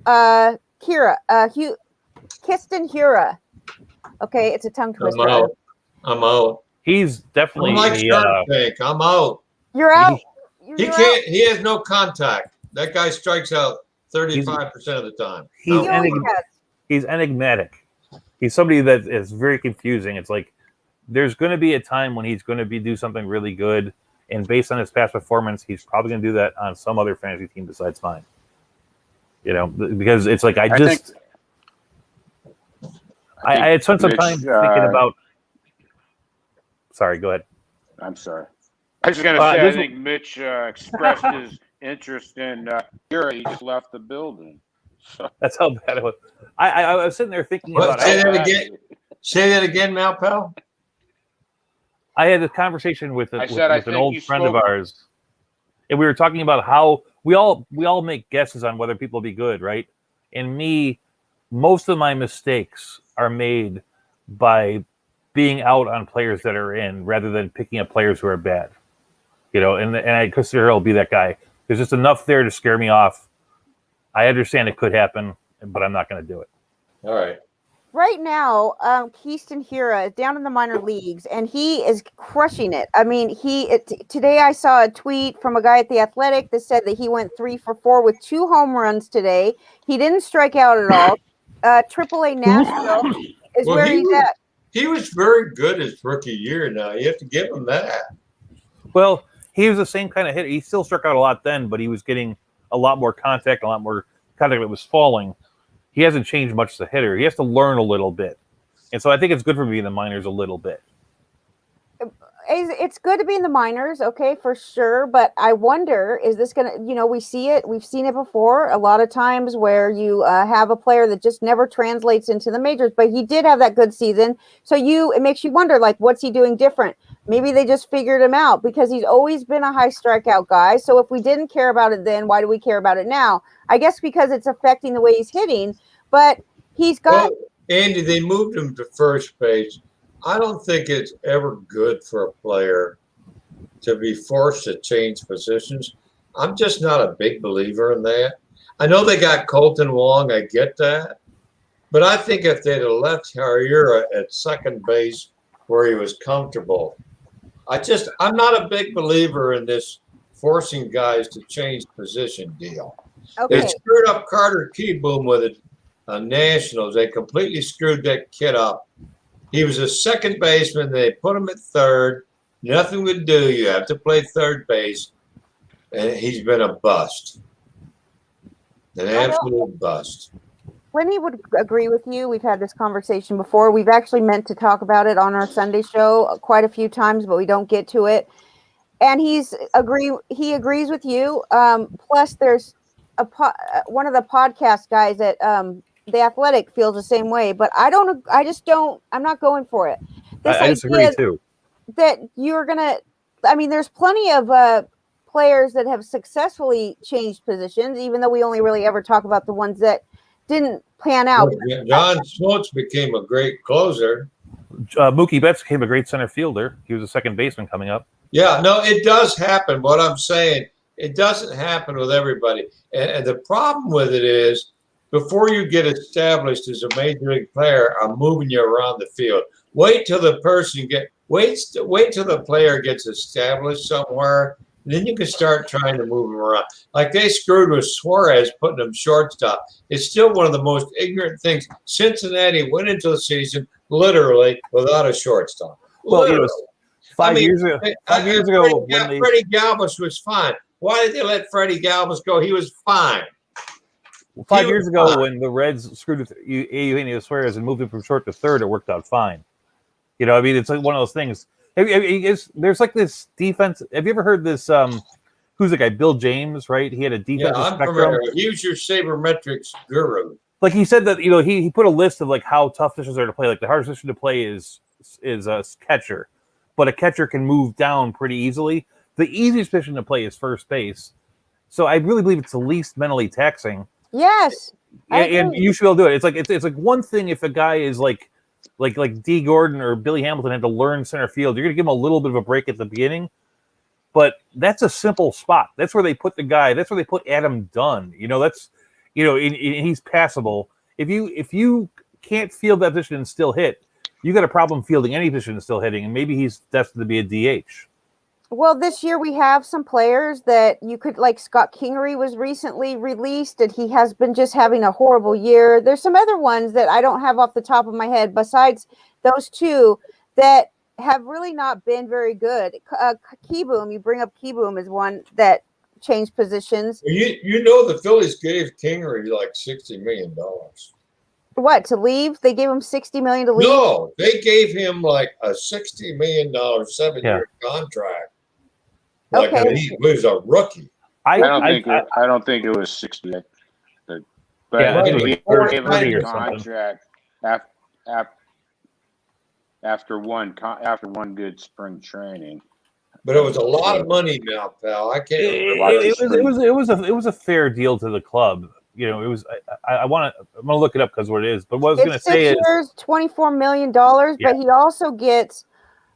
S1: Kiston Hura. Okay, it's a tongue twister.
S2: I'm out.
S3: He's definitely
S2: I'm like Shark Tank. I'm out.
S1: You're out.
S2: He can't. He has no contact. That guy strikes out 35% of the time.
S3: He's enigmatic. He's somebody that is very confusing. It's like there's going to be a time when he's going to do something really good, and based on his past performance, he's probably going to do that on some other fantasy team besides mine. Because it's like I had spent some time thinking about. Sorry, go ahead.
S4: I'm sorry. I was just going to say, I think Mitch expressed his interest in Yuri. He just left the building. So.
S3: That's how bad it was. I was sitting there thinking about.
S2: Say that again. Say that again, Malpal.
S3: I had a conversation with an old friend of ours, and we were talking about how we all make guesses on whether people will be good, right? And most of my mistakes are made by being out on players that are in rather than picking up players who are bad. And I consider he'll be that guy. There's just enough there to scare me off. I understand it could happen, but I'm not going to do it.
S2: All right.
S1: Right now, Kiston Hura is down in the minor leagues, and he is crushing it. I mean, today I saw a tweet from a guy at The Athletic that said that he went 3 for 4 with 2 home runs today. He didn't strike out at all. AAA Nashville is where he's at.
S2: He was very good his rookie year now. You have to give him that.
S3: Well, he was the same kind of hitter. He still struck out a lot then, but he was getting a lot more contact that was falling. He hasn't changed much as a hitter. He has to learn a little bit. And so I think it's good for me in the minors a little bit.
S1: It's good to be in the minors, okay, for sure. But I wonder, is this going to, we've seen it before a lot of times where you have a player that just never translates into the majors, but he did have that good season. So it makes you wonder, like, what's he doing different? Maybe they just figured him out because he's always been a high strikeout guy. So if we didn't care about it then, why do we care about it now? I guess because it's affecting the way he's hitting, but he's got.
S2: Well, Andy, they moved him to first base. I don't think it's ever good for a player to be forced to change positions. I'm just not a big believer in that. I know they got Colton Wong. I get that. But I think if they'd have left Harriera at second base where he was comfortable, I'm not a big believer in this forcing guys to change position deal.
S1: Okay.
S2: They screwed up Carter Keyboom with the Nationals. They completely screwed that kid up. He was a second baseman. They put him at third. Nothing would do. You have to play third base. And he's been a bust. An absolute bust.
S1: Lenny would agree with you. We've had this conversation before. We've actually meant to talk about it on our Sunday show quite a few times, but we don't get to it. And he agrees with you. Plus, there's one of the podcast guys at The Athletic feels the same way, but I'm not going for it.
S3: I disagree too.
S1: That you're gonna, there's plenty of players that have successfully changed positions, even though we only really ever talk about the ones that didn't pan out.
S2: John Schultz became a great closer.
S3: Mookie Betts became a great center fielder. He was a second baseman coming up.
S2: Yeah, no, it does happen. What I'm saying, it doesn't happen with everybody. And the problem with it is, before you get established as a major league player, I'm moving you around the field. Wait till the player gets established somewhere, and then you can start trying to move him around. Like they screwed with Suarez, putting him shortstop. It's still one of the most ignorant things. Cincinnati went into the season literally without a shortstop.
S3: Well, it was 5 years ago. 5 years ago,
S2: Freddie Galvis was fine. Why did they let Freddie Galvis go? He was fine.
S3: 5 years ago, when the Reds screwed with Eugenio Suarez and moved him from short to third, it worked out fine. It's like one of those things. There's like this defense. Have you ever heard this? Who's the guy? Bill James, right? He had a defensive spectrum.
S2: Familiar. He was your sabermetrics guru.
S3: Like he said that he put a list of like how tough pitchers are to play. Like the hardest pitcher to play is is a catcher, but a catcher can move down pretty easily. The easiest position to play is first base. So I really believe it's the least mentally taxing.
S1: Yes.
S3: And you should be able to do it. It's like one thing if a guy is like D. Gordon or Billy Hamilton had to learn center field, you're gonna give him a little bit of a break at the beginning. But that's a simple spot. That's where they put the guy. That's where they put Adam Dunn. That's he's passable. If you can't field that position and still hit, you got a problem fielding any position and still hitting, and maybe he's destined to be a DH.
S1: Well, this year we have some players that you could, like Scott Kingery was recently released, and he has been just having a horrible year. There's some other ones that I don't have off the top of my head besides those two that have really not been very good. Keyboom, you bring up Keyboom as one that changed positions.
S2: The Phillies gave Kingery like $60 million.
S1: What, to leave? They gave him $60 million to leave?
S2: No, they gave him like a $60 million 7-year contract. Like he was a rookie.
S4: I don't think it was 60. But he gave him a contract after one good spring training.
S2: But it was a lot of money now, pal. I can't remember.
S3: It was a fair deal to the club. It was. I'm gonna look it up because what it is. But what I was gonna say is
S1: 6 years, $24 million. But he also gets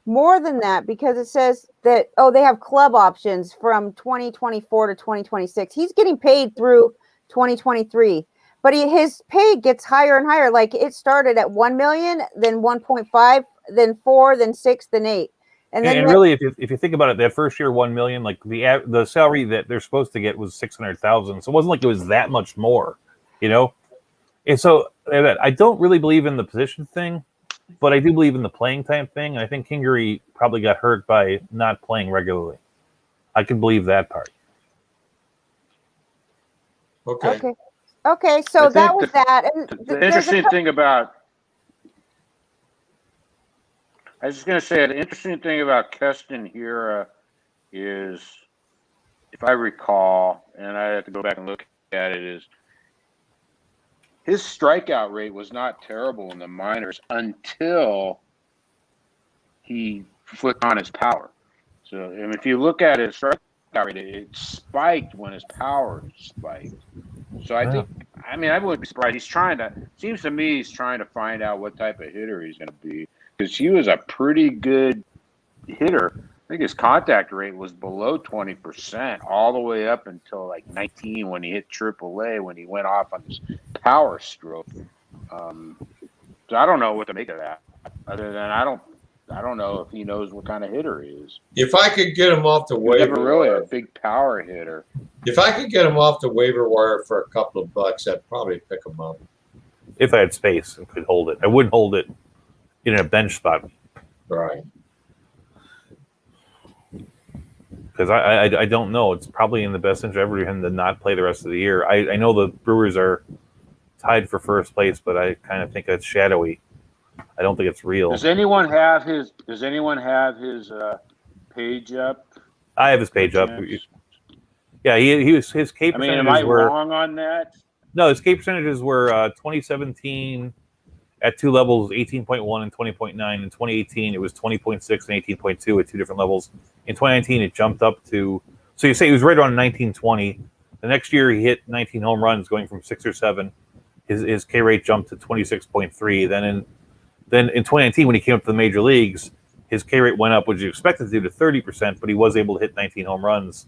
S1: more than that because it says that they have club options from 2024 to 2026. He's getting paid through 2023. But his pay gets higher and higher. Like it started at 1 million, then 1.5, then 4, then 6, then 8. And
S3: really, if you think about it, that first year 1 million, like the salary that they're supposed to get was 600,000. So it wasn't like it was that much more, And so I don't really believe in the position thing, but I do believe in the playing time thing. And I think Kingery probably got hurt by not playing regularly. I can believe that part.
S1: Okay. So that was that. And
S4: the interesting thing about. I was just going to say, the interesting thing about Keston Hiura is, if I recall, and I have to go back and look at it, is his strikeout rate was not terrible in the minors until he flipped on his power. So, if you look at his strikeout rate, it spiked when his power spiked. So I wouldn't be surprised. Seems to me he's trying to find out what type of hitter he's going to be. Because he was a pretty good hitter. I think his contact rate was below 20% all the way up until like 19 when he hit AAA when he went off on his power stroke. So I don't know what to make of that. Other than I don't know if he knows what kind of hitter he is.
S2: If I could get him off the waiver,
S4: never really a big power hitter.
S2: If I could get him off the waiver wire for a couple of bucks, I'd probably pick him up.
S3: If I had space and could hold it, I wouldn't hold it in a bench spot.
S2: Right.
S3: Because I don't know. It's probably in the best interest of him to not play the rest of the year. I know the Brewers are tied for first place, but I kind of think that's shadowy. I don't think it's real.
S4: Does anyone have his page up?
S3: I have his page up. Yeah, he was his K percentages.
S4: Am I wrong on that?
S3: No, his K percentages were 2017 at two levels, 18.1 and 20.9. In 2018, it was 20.6 and 18.2 at two different levels. In 2019, it jumped up to, so you say he was right around 1920. The next year, he hit 19 home runs, going from 6 or 7. His K rate jumped to 26.3. Then in 2019, when he came up to the major leagues, his K rate went up, which you expected to do, to 30%, but he was able to hit 19 home runs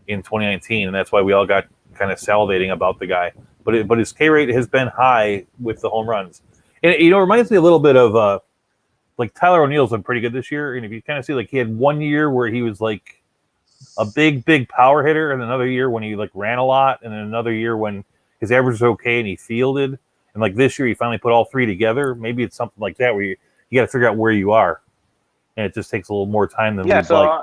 S3: in 2019, and that's why we all got kind of salivating about the guy. But his K rate has been high with the home runs. And it reminds me a little bit of like Tyler O'Neill's been pretty good this year. And if you kind of see, like, he had 1 year where he was like a big power hitter, and another year when he like ran a lot, and then another year when his average was okay and he fielded. And like this year, he finally put all three together. Maybe it's something like that where you got to figure out where you are, and it just takes a little more time than we'd like.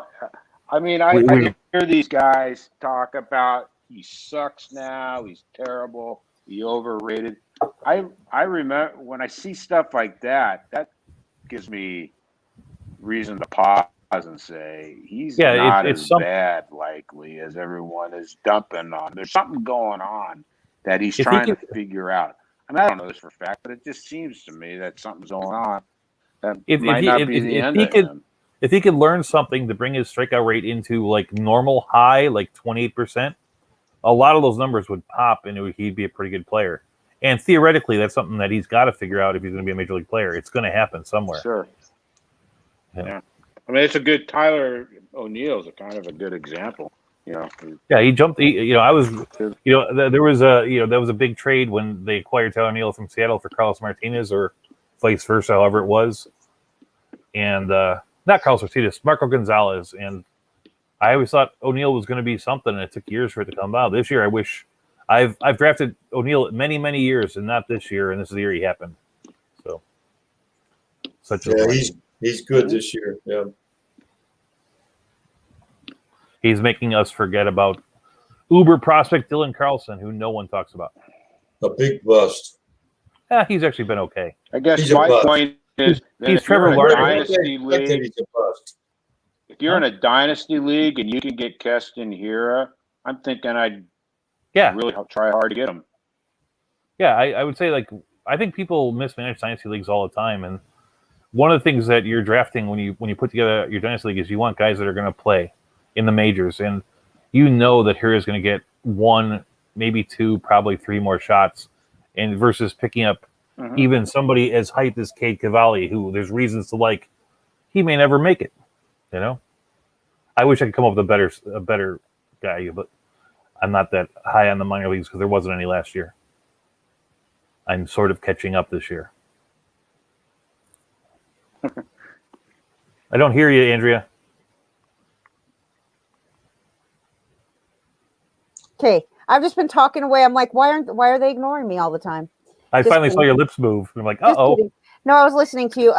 S4: I hear these guys talk about he sucks now, he's terrible, he overrated. I remember when I see stuff like that gives me reason to pause and say he's not as bad likely as everyone is dumping on. There's something going on that he's trying to figure out. I don't know this for a fact, but it just seems to me that something's going on. That
S3: If
S4: might
S3: he
S4: not
S3: if,
S4: be the
S3: if
S4: end
S3: he
S4: of
S3: could
S4: him.
S3: if he could learn something to bring his strikeout rate into like normal high, like 28%, a lot of those numbers would pop, and he'd be a pretty good player. And theoretically, that's something that he's got to figure out if he's going to be a major league player. It's going to happen somewhere.
S4: Sure.
S3: Yeah.
S4: Yeah. I mean, it's a good. Tyler O'Neill's a kind of a good example. You know.
S3: Yeah, he jumped. I was, there was that was a big trade when they acquired Tyler O'Neill from Seattle for Carlos Martinez, or vice versa, however it was. And not Carlos Martinez, Marco Gonzalez. And I always thought O'Neill was going to be something, and it took years for it to come out. This year, I wish I've drafted O'Neill many years, and not this year. And this is the year he happened. So,
S2: he's good this year. Yeah.
S3: He's making us forget about Uber prospect Dylan Carlson, who no one talks about.
S2: A big bust.
S3: He's actually been okay.
S4: I guess
S2: He's a
S4: my
S2: bust.
S4: point is that
S3: He's
S4: if you're
S3: Trevor
S4: in a
S3: Larnach.
S4: dynasty
S2: Look at
S4: league,
S2: he's a bust.
S4: if you're in a dynasty league and you can get Keston Hira, I'm thinking I'd really try hard to get him.
S3: Yeah, I would say, like, I think people mismanage dynasty leagues all the time, and one of the things that you're drafting when you put together your dynasty league is you want guys that are going to play in the majors, and you know that Hira is going to get 1, maybe 2, probably 3 more shots, and versus picking up even somebody as hyped as Cade Cavalli, who there's reasons to like, he may never make it. You know, I wish I could come up with a better guy, but I'm not that high on the minor leagues because there wasn't any last year. I'm sort of catching up this year. I don't hear you, Andrea.
S1: Okay, I've just been talking away. I'm like, why are they ignoring me all the time?
S3: I
S1: Just
S3: finally
S1: kidding.
S3: saw your lips move. I'm like,
S1: Just
S3: uh-oh.
S1: kidding. No, I was listening to you.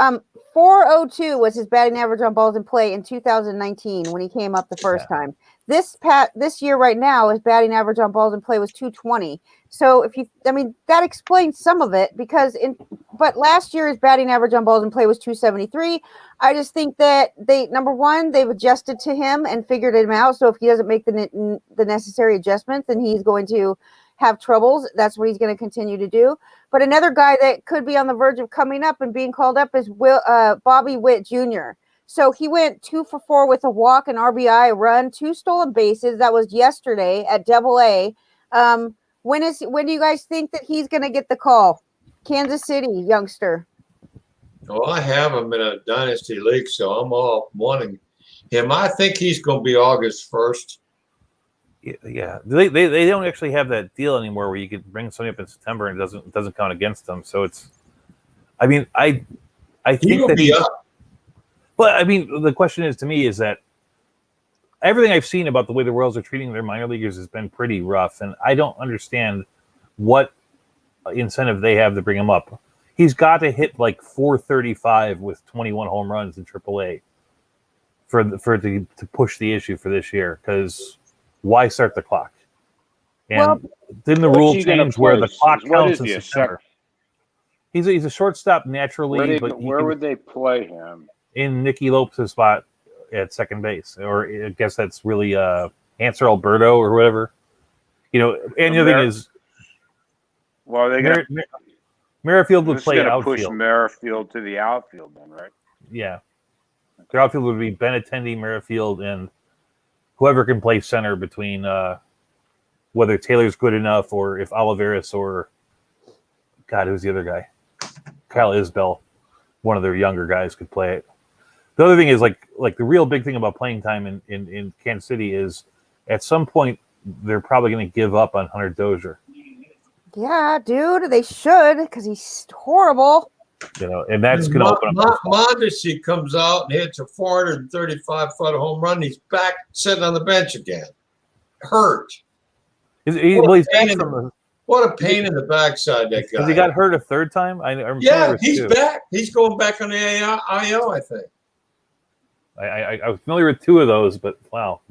S1: 402 was his batting average on balls in play in 2019 when he came up the first time. This year right now, his batting average on balls in play was 220. So that explains some of it but last year his batting average on balls in play was 273. I just think that they've adjusted to him and figured him out. So if he doesn't make the necessary adjustments, then he's going to have troubles. That's what he's going to continue to do. But another guy that could be on the verge of coming up and being called up is Bobby Witt Jr. So he went 2 for 4 with a walk, an RBI, a run, 2 stolen bases. That was yesterday at Double-A. When do you guys think that he's going to get the call? Kansas City youngster.
S2: Well, I have him in a dynasty league, so I'm all wanting him. I think he's going to be August 1st.
S3: Yeah, they don't actually have that deal anymore where you could bring somebody up in September and it doesn't count against them. So it's, I mean, I think that he. But I mean, the question is to me is that everything I've seen about the way the Royals are treating their minor leaguers has been pretty rough, and I don't understand what incentive they have to bring him up. He's got to hit like 435 with 21 home runs in AAA for to push the issue for this year, because why start the clock? And didn't the rule change where the clock counts in September? He's a shortstop naturally,
S4: where would they play him?
S3: In Nicky Lopez's spot at second base, or I guess that's really Hanser Alberto or whatever. You know, and the other thing is,
S4: well,
S3: Merrifield would play outfield.
S4: Push Merrifield to the outfield, then, right?
S3: Yeah, their outfield would be Benintendi, Merrifield, and whoever can play center between whether Taylor's good enough or if Olivares or God, who's the other guy? Kyle Isbell, one of their younger guys, could play it. The other thing is like the real big thing about playing time in Kansas City is at some point they're probably going to give up on Hunter Dozier.
S1: Yeah, dude, they should, because he's horrible.
S3: You know, and that's going to open up.
S2: Mondesi comes out and hits a 435-foot home run. He's back sitting on the bench again. Hurt.
S3: What
S2: a pain in the backside, that guy.
S3: Has he got hurt a third time?
S2: He's back. He's going back on the IL, I think.
S3: I was familiar with 2 of those, but wow.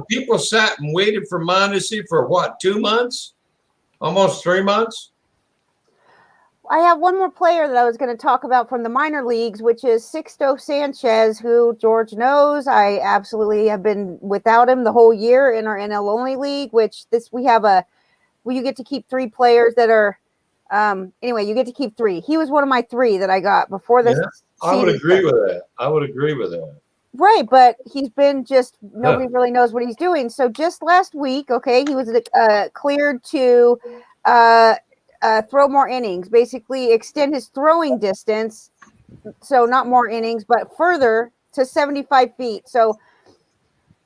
S2: People sat and waited for Mondesi for what, 2 months? Almost 3 months?
S1: I have one more player that I was going to talk about from the minor leagues, which is Sixto Sanchez, who George knows. I absolutely have been without him the whole year in our NL only league, you get to keep 3 players that are, you get to keep 3. He was one of my 3 that I got before the
S2: I would
S1: season.
S2: agree with that. I would agree with that.
S1: Right, but he's been just nobody really knows what he's doing. So just last week, okay, he was cleared to throw more innings, basically extend his throwing distance. So not more innings, but further to 75 feet. So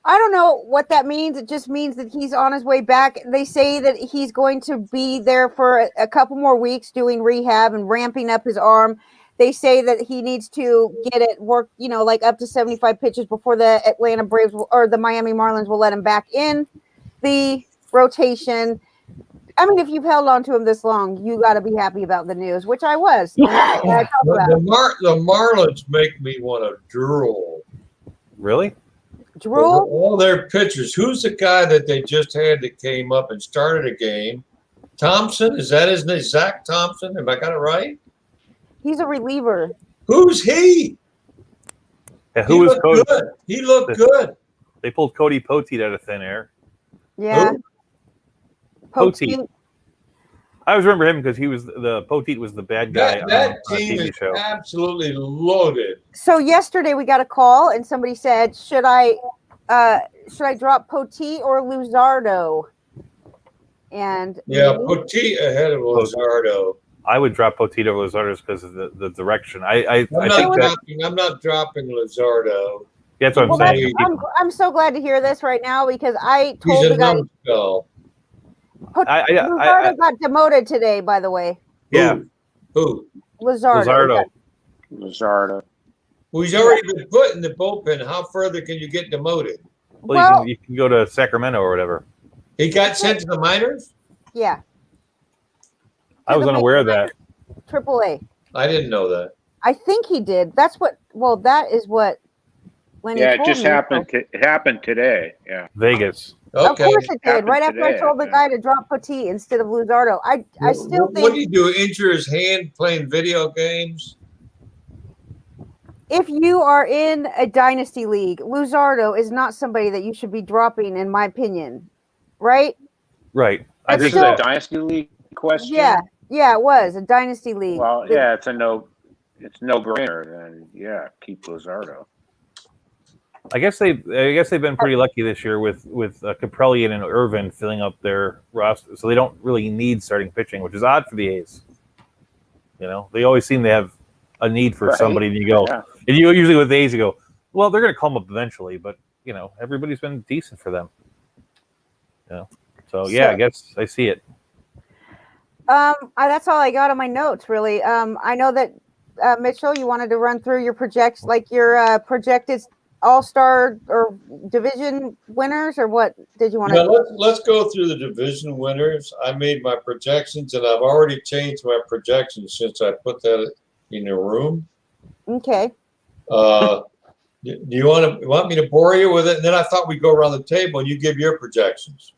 S1: I don't know what that means. It just means that he's on his way back. They say that he's going to be there for a couple more weeks doing rehab and ramping up his arm. They say that he needs to get it work, like up to 75 pitches before the Atlanta Braves or the Miami Marlins will let him back in the rotation. I mean, if you've held on to him this long, you got to be happy about the news, which I was.
S2: The Marlins make me want to drool.
S3: Really?
S1: Drool?
S2: All their pitchers. Who's the guy that they just had that came up and started a game? Thompson? Is that his name? Zach Thompson? Have I got it right?
S1: He's a reliever.
S2: Who's he?
S3: Yeah, who was Cody?
S2: Good. He looked good.
S3: They pulled Cody Poteet out of thin air.
S1: Yeah.
S2: Who?
S3: Poteet. I always remember him because Poteet was the bad guy
S2: That
S3: on a
S2: team
S3: TV
S2: is
S3: show.
S2: absolutely loaded.
S1: So yesterday we got a call and somebody said, should I drop Poteet or Luzardo? And
S2: Yeah, Petit ahead of Luzardo.
S3: I would drop Poteet over Luzardo because of the direction.
S2: I'm not dropping Luzardo.
S3: That's what I'm saying.
S1: I'm so glad to hear this right now because I
S2: He's
S1: told
S2: a
S1: the guy
S2: numbskull.
S1: Luzardo got demoted today, by the way.
S3: Yeah.
S2: Who?
S1: Luzardo.
S4: Luzardo.
S2: Well, he's already been put in the bullpen. How further can you get demoted?
S3: Well, you can go to Sacramento or whatever.
S2: He got sent to the minors?
S1: Yeah.
S3: I was unaware of that.
S1: AAA.
S2: I didn't know that.
S1: I think he did. That is what Lenny
S4: Yeah, it
S1: told
S4: just
S1: me.
S4: It happened today. Yeah.
S3: Vegas.
S2: Okay.
S1: Of course it did.
S4: Happened
S1: Right after I
S4: today,
S1: told the guy to drop Petit instead of Luzardo. I still
S2: What
S1: think
S2: do you do? Injure his hand playing video games?
S1: if you are in a dynasty league, Luzardo is not somebody that you should be dropping, in my opinion. Right?
S3: Right. I
S1: That's
S3: think
S4: This is a
S3: that.
S4: dynasty league question.
S1: Yeah, it was a dynasty league.
S4: Well, yeah, it's no brainer. Then yeah, keep Luzardo.
S3: I guess they've been pretty lucky this year with Caprelli and Irvin filling up their roster, so they don't really need starting pitching, which is odd for the A's. They always seem to have a need for somebody, and you go, and you usually with the A's, you go, well, they're going to come up eventually, but everybody's been decent for them. So yeah, I guess I see it.
S1: That's all I got on my notes, really. I know that Mitchell, you wanted to run through your your projected all-star or division winners, or what did you want to?
S2: Let's go through the division winners. I made my projections, and I've already changed my projections since I put that in the room.
S1: Okay.
S2: Do you want me to bore you with it? And then I thought we'd go around the table and you give your projections.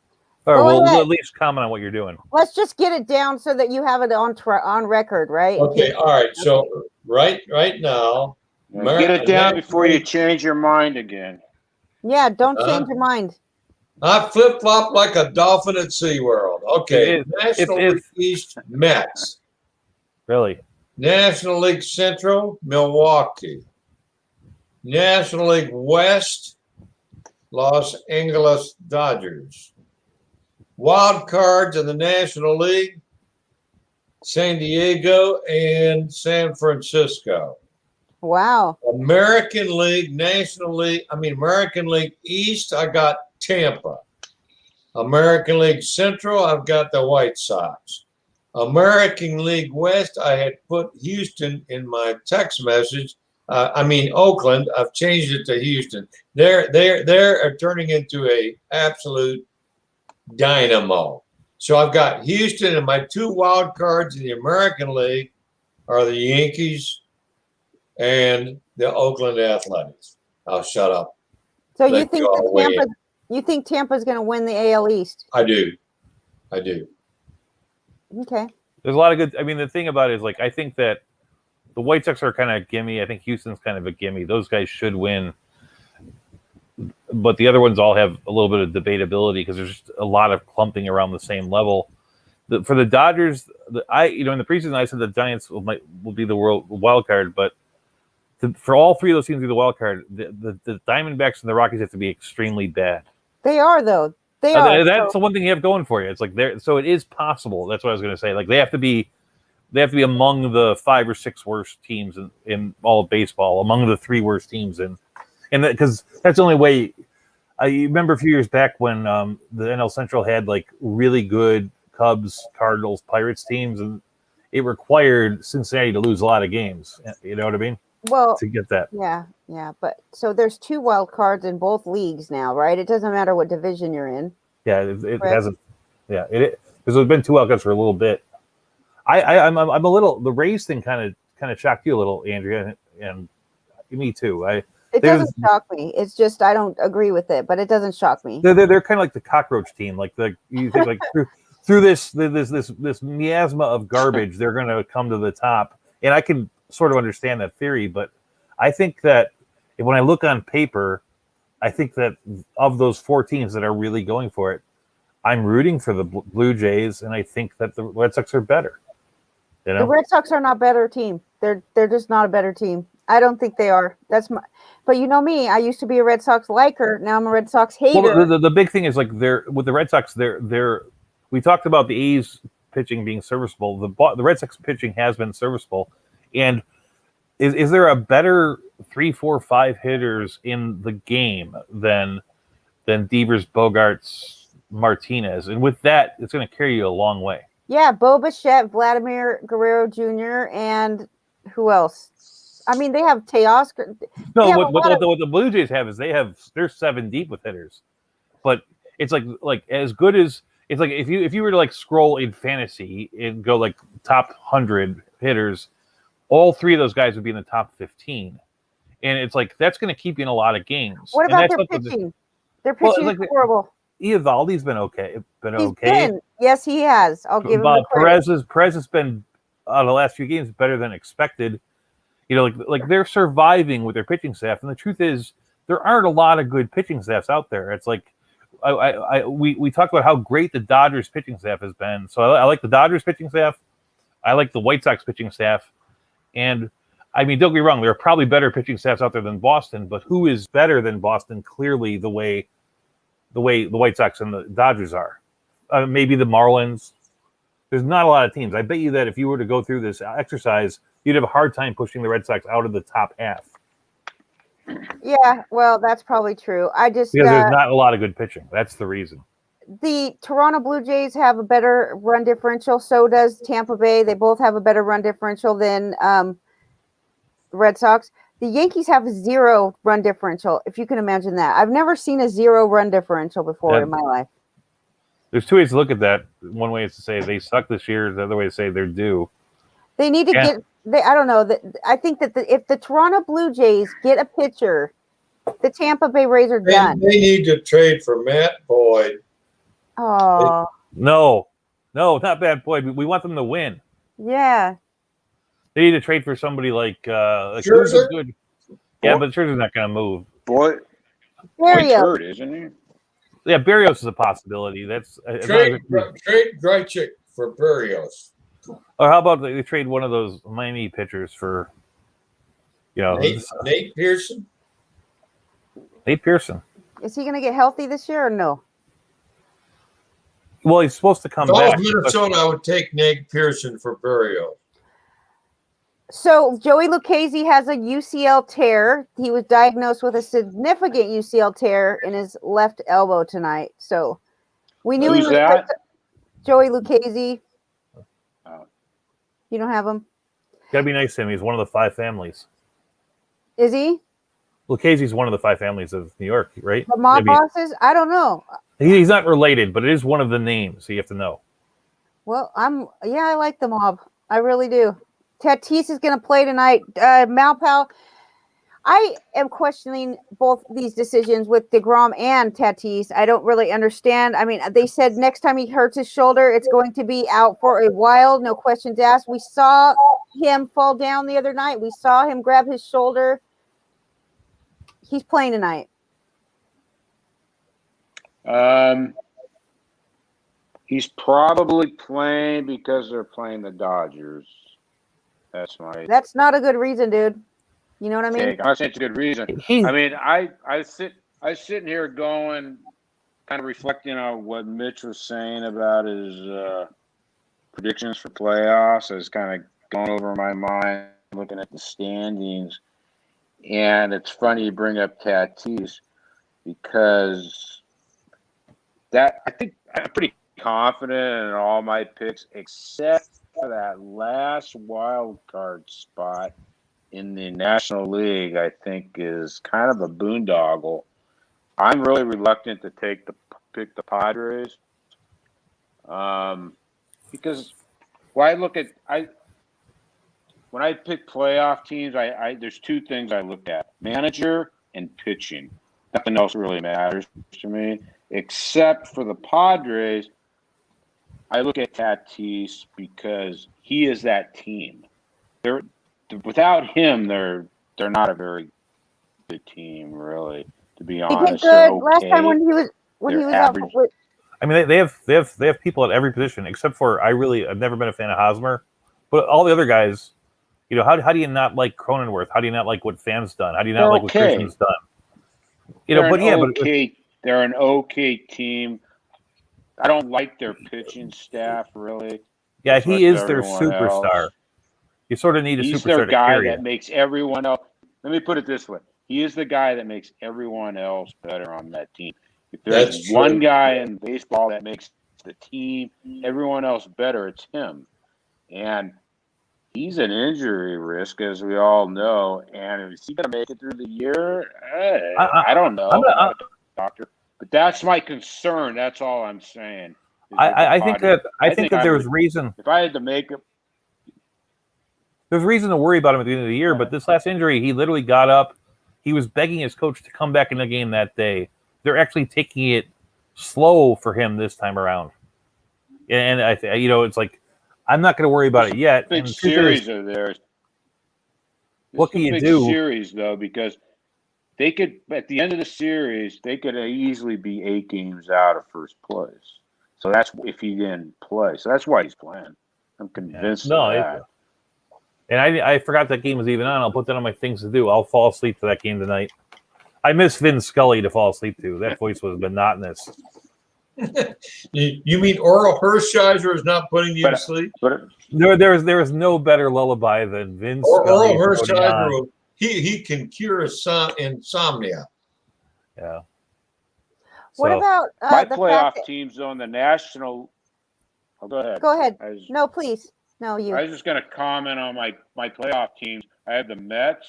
S3: All right,
S1: Go
S3: well,
S1: ahead.
S3: at least comment on what you're doing.
S1: Let's just get it down so that you have it on record, right?
S2: Okay, all right. So right now,
S4: Get it down before you change your mind again.
S1: Yeah, don't change your mind.
S2: I flip-flop like a dolphin at SeaWorld. Okay, National League East, Mets.
S3: Really?
S2: National League Central, Milwaukee. National League West, Los Angeles Dodgers. Wild cards in the National League, San Diego and San Francisco.
S1: Wow.
S2: American League East, I got Tampa. American League Central, I've got the White Sox. American League West, I had put Houston in my text message. Oakland. I've changed it to Houston. They're turning into a absolute dynamo. So I've got Houston, and my two wild cards in the American League are the Yankees and the Oakland Athletics. I'll shut up.
S1: So you think Tampa's going to win the AL East?
S2: I do.
S1: Okay.
S3: There's a lot of good. I mean, the thing about it is, I think that the White Sox are kind of a gimme. I think Houston's kind of a gimme. Those guys should win. But the other ones all have a little bit of debatability because there's just a lot of clumping around the same level. For the Dodgers, in the preseason I said the Giants will be the wild card, but for all three of those teams to be the wild card, the Diamondbacks and the Rockies have to be extremely bad.
S1: They are though. They are.
S3: That's the one thing you have going for you. It's like so it is possible. That's what I was going to say. Like they have to be among the 5 or 6 worst teams in all of baseball, among the 3 worst teams and because that's the only way. I remember a few years back when the NL Central had like really good Cubs, Cardinals, Pirates teams, and it required Cincinnati to lose a lot of games. You know what I mean?
S1: Well,
S3: to get that.
S1: Yeah. But so there's 2 wild cards in both leagues now, right? It doesn't matter what division you're in.
S3: Yeah, it hasn't. Yeah, because there's been 2 wild cards for a little bit. I'm a little. The Rays thing kind of shocked you a little, Andrea, and me too.
S1: It doesn't shock me. It's just I don't agree with it, but it doesn't shock me.
S3: They're kind of like the cockroach team. Like you think like through this miasma of garbage, they're going to come to the top. And I can sort of understand that theory, but I think that when I look on paper, I think that of those 4 teams that are really going for it, I'm rooting for the Blue Jays, and I think that the Red Sox are better. You know?
S1: The Red Sox are not a better team. They're just not a better team. I don't think they are. But you know me. I used to be a Red Sox liker. Now I'm a Red Sox hater.
S3: Well, the big thing is like with the Red Sox. We talked about the A's pitching being serviceable. The Red Sox pitching has been serviceable, and is there a better 3, 4, 5 hitters in the game than Devers, Bogarts, Martinez? And with that, it's going to carry you a long way.
S1: Yeah, Bo Bichette, Vladimir Guerrero Jr., and who else? I mean, they have Teoscar.
S3: No, what the Blue Jays have is they're 7 deep with hitters, but it's like as good as it's like if you were to like scroll in fantasy and go like top 100 hitters, all 3 of those guys would be in the top 15, and it's like that's going to keep you in a lot of games.
S1: What about their pitching? Their pitching is horrible.
S3: Eovaldi's been okay.
S1: Yes, he has. I'll give him the credit.
S3: Perez has been the last few games better than expected. You know, like they're surviving with their pitching staff, and the truth is there aren't a lot of good pitching staffs out there. It's like we talked about how great the Dodgers pitching staff has been. So I like the Dodgers pitching staff. I like the White Sox pitching staff, and I mean, don't get me wrong, there are probably better pitching staffs out there than Boston, but who is better than Boston? Clearly, the way the White Sox and the Dodgers are. Maybe the Marlins. There's not a lot of teams. I bet you that if you were to go through this exercise, you'd have a hard time pushing the Red Sox out of the top half.
S1: Yeah, well, that's probably true. Because
S3: there's not a lot of good pitching. That's the reason.
S1: The Toronto Blue Jays have a better run differential. So does Tampa Bay. They both have a better run differential than the Red Sox. The Yankees have 0 run differential, if you can imagine that. I've never seen a 0 run differential before in my life.
S3: There's 2 ways to look at that. One way is to say they suck this year. The other way is to say they're due.
S1: They need to I don't know. I think that if the Toronto Blue Jays get a pitcher, the Tampa Bay Rays are done.
S2: They need to trade for Matt Boyd.
S1: Oh.
S3: No, not Matt Boyd. We want them to win.
S1: Yeah.
S3: They need to trade for somebody like
S2: Scherzer?
S3: Good. Yeah, but Scherzer's not going to move.
S4: Boyd's hurt, isn't he?
S3: Yeah, Berrios is a possibility. That's
S2: trade Grichuk for Berrios.
S3: Or how about they trade one of those Miami pitchers for,
S2: Nate Pearson?
S3: Nate Pearson.
S1: Is he going to get healthy this year or no?
S3: Well, he's supposed to come back.
S2: Minnesota, I would take Nate Pearson for Berrios.
S1: So Joey Lucchesi has a UCL tear. He was diagnosed with a significant UCL tear in his left elbow tonight. So we knew
S4: Who's that?
S1: Joey Lucchesi. You don't have him?
S3: Gotta be nice to him. He's one of the 5 families.
S1: Is he?
S3: Lucchesi's one of the 5 families of New York, right?
S1: The mob bosses? I don't know.
S3: He's not related, but it is one of the names, so you have to know.
S1: Well, I like the mob. I really do. Tatis is going to play tonight. Malpal, I am questioning both these decisions with DeGrom and Tatis. I don't really understand. I mean, they said next time he hurts his shoulder, it's going to be out for a while. No questions asked. We saw him fall down the other night. We saw him grab his shoulder. He's playing tonight.
S4: He's probably playing because they're playing the Dodgers. That's
S1: not a good reason, dude. You know what I mean?
S4: take. I'm not saying it's a good reason. I mean, I was sitting here going, kind of reflecting on what Mitch was saying about his predictions for playoffs. I was kind of going over my mind, looking at the standings, and it's funny you bring up Tatis because I think I'm pretty confident in all my picks except for that last wild card spot in the National League. I think is kind of a boondoggle. I'm really reluctant to pick the Padres because when I pick playoff teams, I there's two things I look at: manager and pitching. Nothing else really matters to me except for the Padres. I look at Tatis because he is that team. Without him, they're not a very good team, really. To be
S1: He
S4: honest,
S1: did good last time when he was out.
S4: average.
S3: I mean, they have people at every position except for I've never been a fan of Hosmer, but all the other guys, you know, how do you not like Cronenworth? How do you not like what Pham's done? How do you not like what Christian's done? You know,
S4: They're an okay team. I don't like their pitching staff really.
S3: Yeah, he is their superstar.
S4: Else.
S3: You sort of need a
S4: He's
S3: superstar
S4: their
S3: to
S4: guy
S3: carry
S4: that makes everyone else. Let me put it this way: he is the guy that makes everyone else better on that team. If there's one guy in baseball that makes the team, everyone else better, it's him. And he's an injury risk, as we all know. And is he going to make it through the year? I don't know. I'm not a doctor, but that's my concern. That's all I'm saying.
S3: I think that there's reason.
S4: If I had to make it,
S3: there's reason to worry about him at the end of the year. But this last injury, he literally got up. He was begging his coach to come back in the game that day. They're actually taking it slow for him this time around. And it's like, I'm not going to worry about it yet.
S4: Big series are there.
S3: What can you do?
S4: Series though, because they could at the end of the series they could easily be 8 games out of first place. So that's if he didn't play. So that's why he's playing. I'm convinced of that.
S3: And I forgot that game was even on. I'll put that on my things to do. I'll fall asleep to that game tonight. I miss Vin Scully to fall asleep to. That voice was monotonous.
S2: You mean Oral Hershiser is not putting you to sleep?
S3: There is no better lullaby than Vin Scully.
S2: Oral Hershiser, he can cure insomnia.
S3: Yeah.
S1: What about
S4: my playoff teams on the national? Oh, go ahead.
S1: Go ahead. No, please. No, you.
S4: I was just going to comment on my playoff teams. I have the Mets.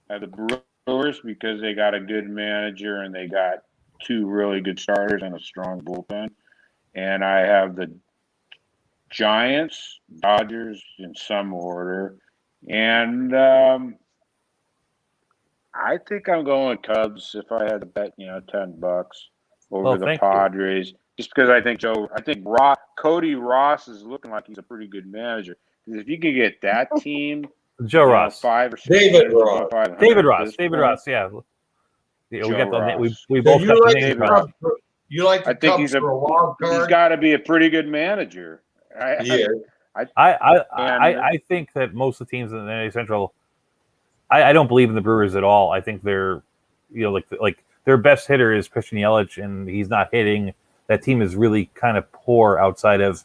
S4: I have the Brewers because they got a good manager and they got 2 really good starters and a strong bullpen. And I have the Giants, Dodgers in some order. And I think I'm going Cubs if I had to bet, $10 over the Padres. Just because I think Cody Ross is looking like he's a pretty good manager. Because if you could get that team,
S3: Joe Ross,
S4: 5 or 6,
S2: David Ross,
S3: yeah. We got
S4: Ross.
S3: we both
S2: you
S3: got
S2: like
S3: the name
S2: Cubs. You like the Cubs for a wild card?
S4: He's got to be a pretty good manager.
S3: I think that most of the teams in the NA Central, I don't believe in the Brewers at all. I think they're, like their best hitter is Christian Yelich, and he's not hitting. That team is really kind of poor outside of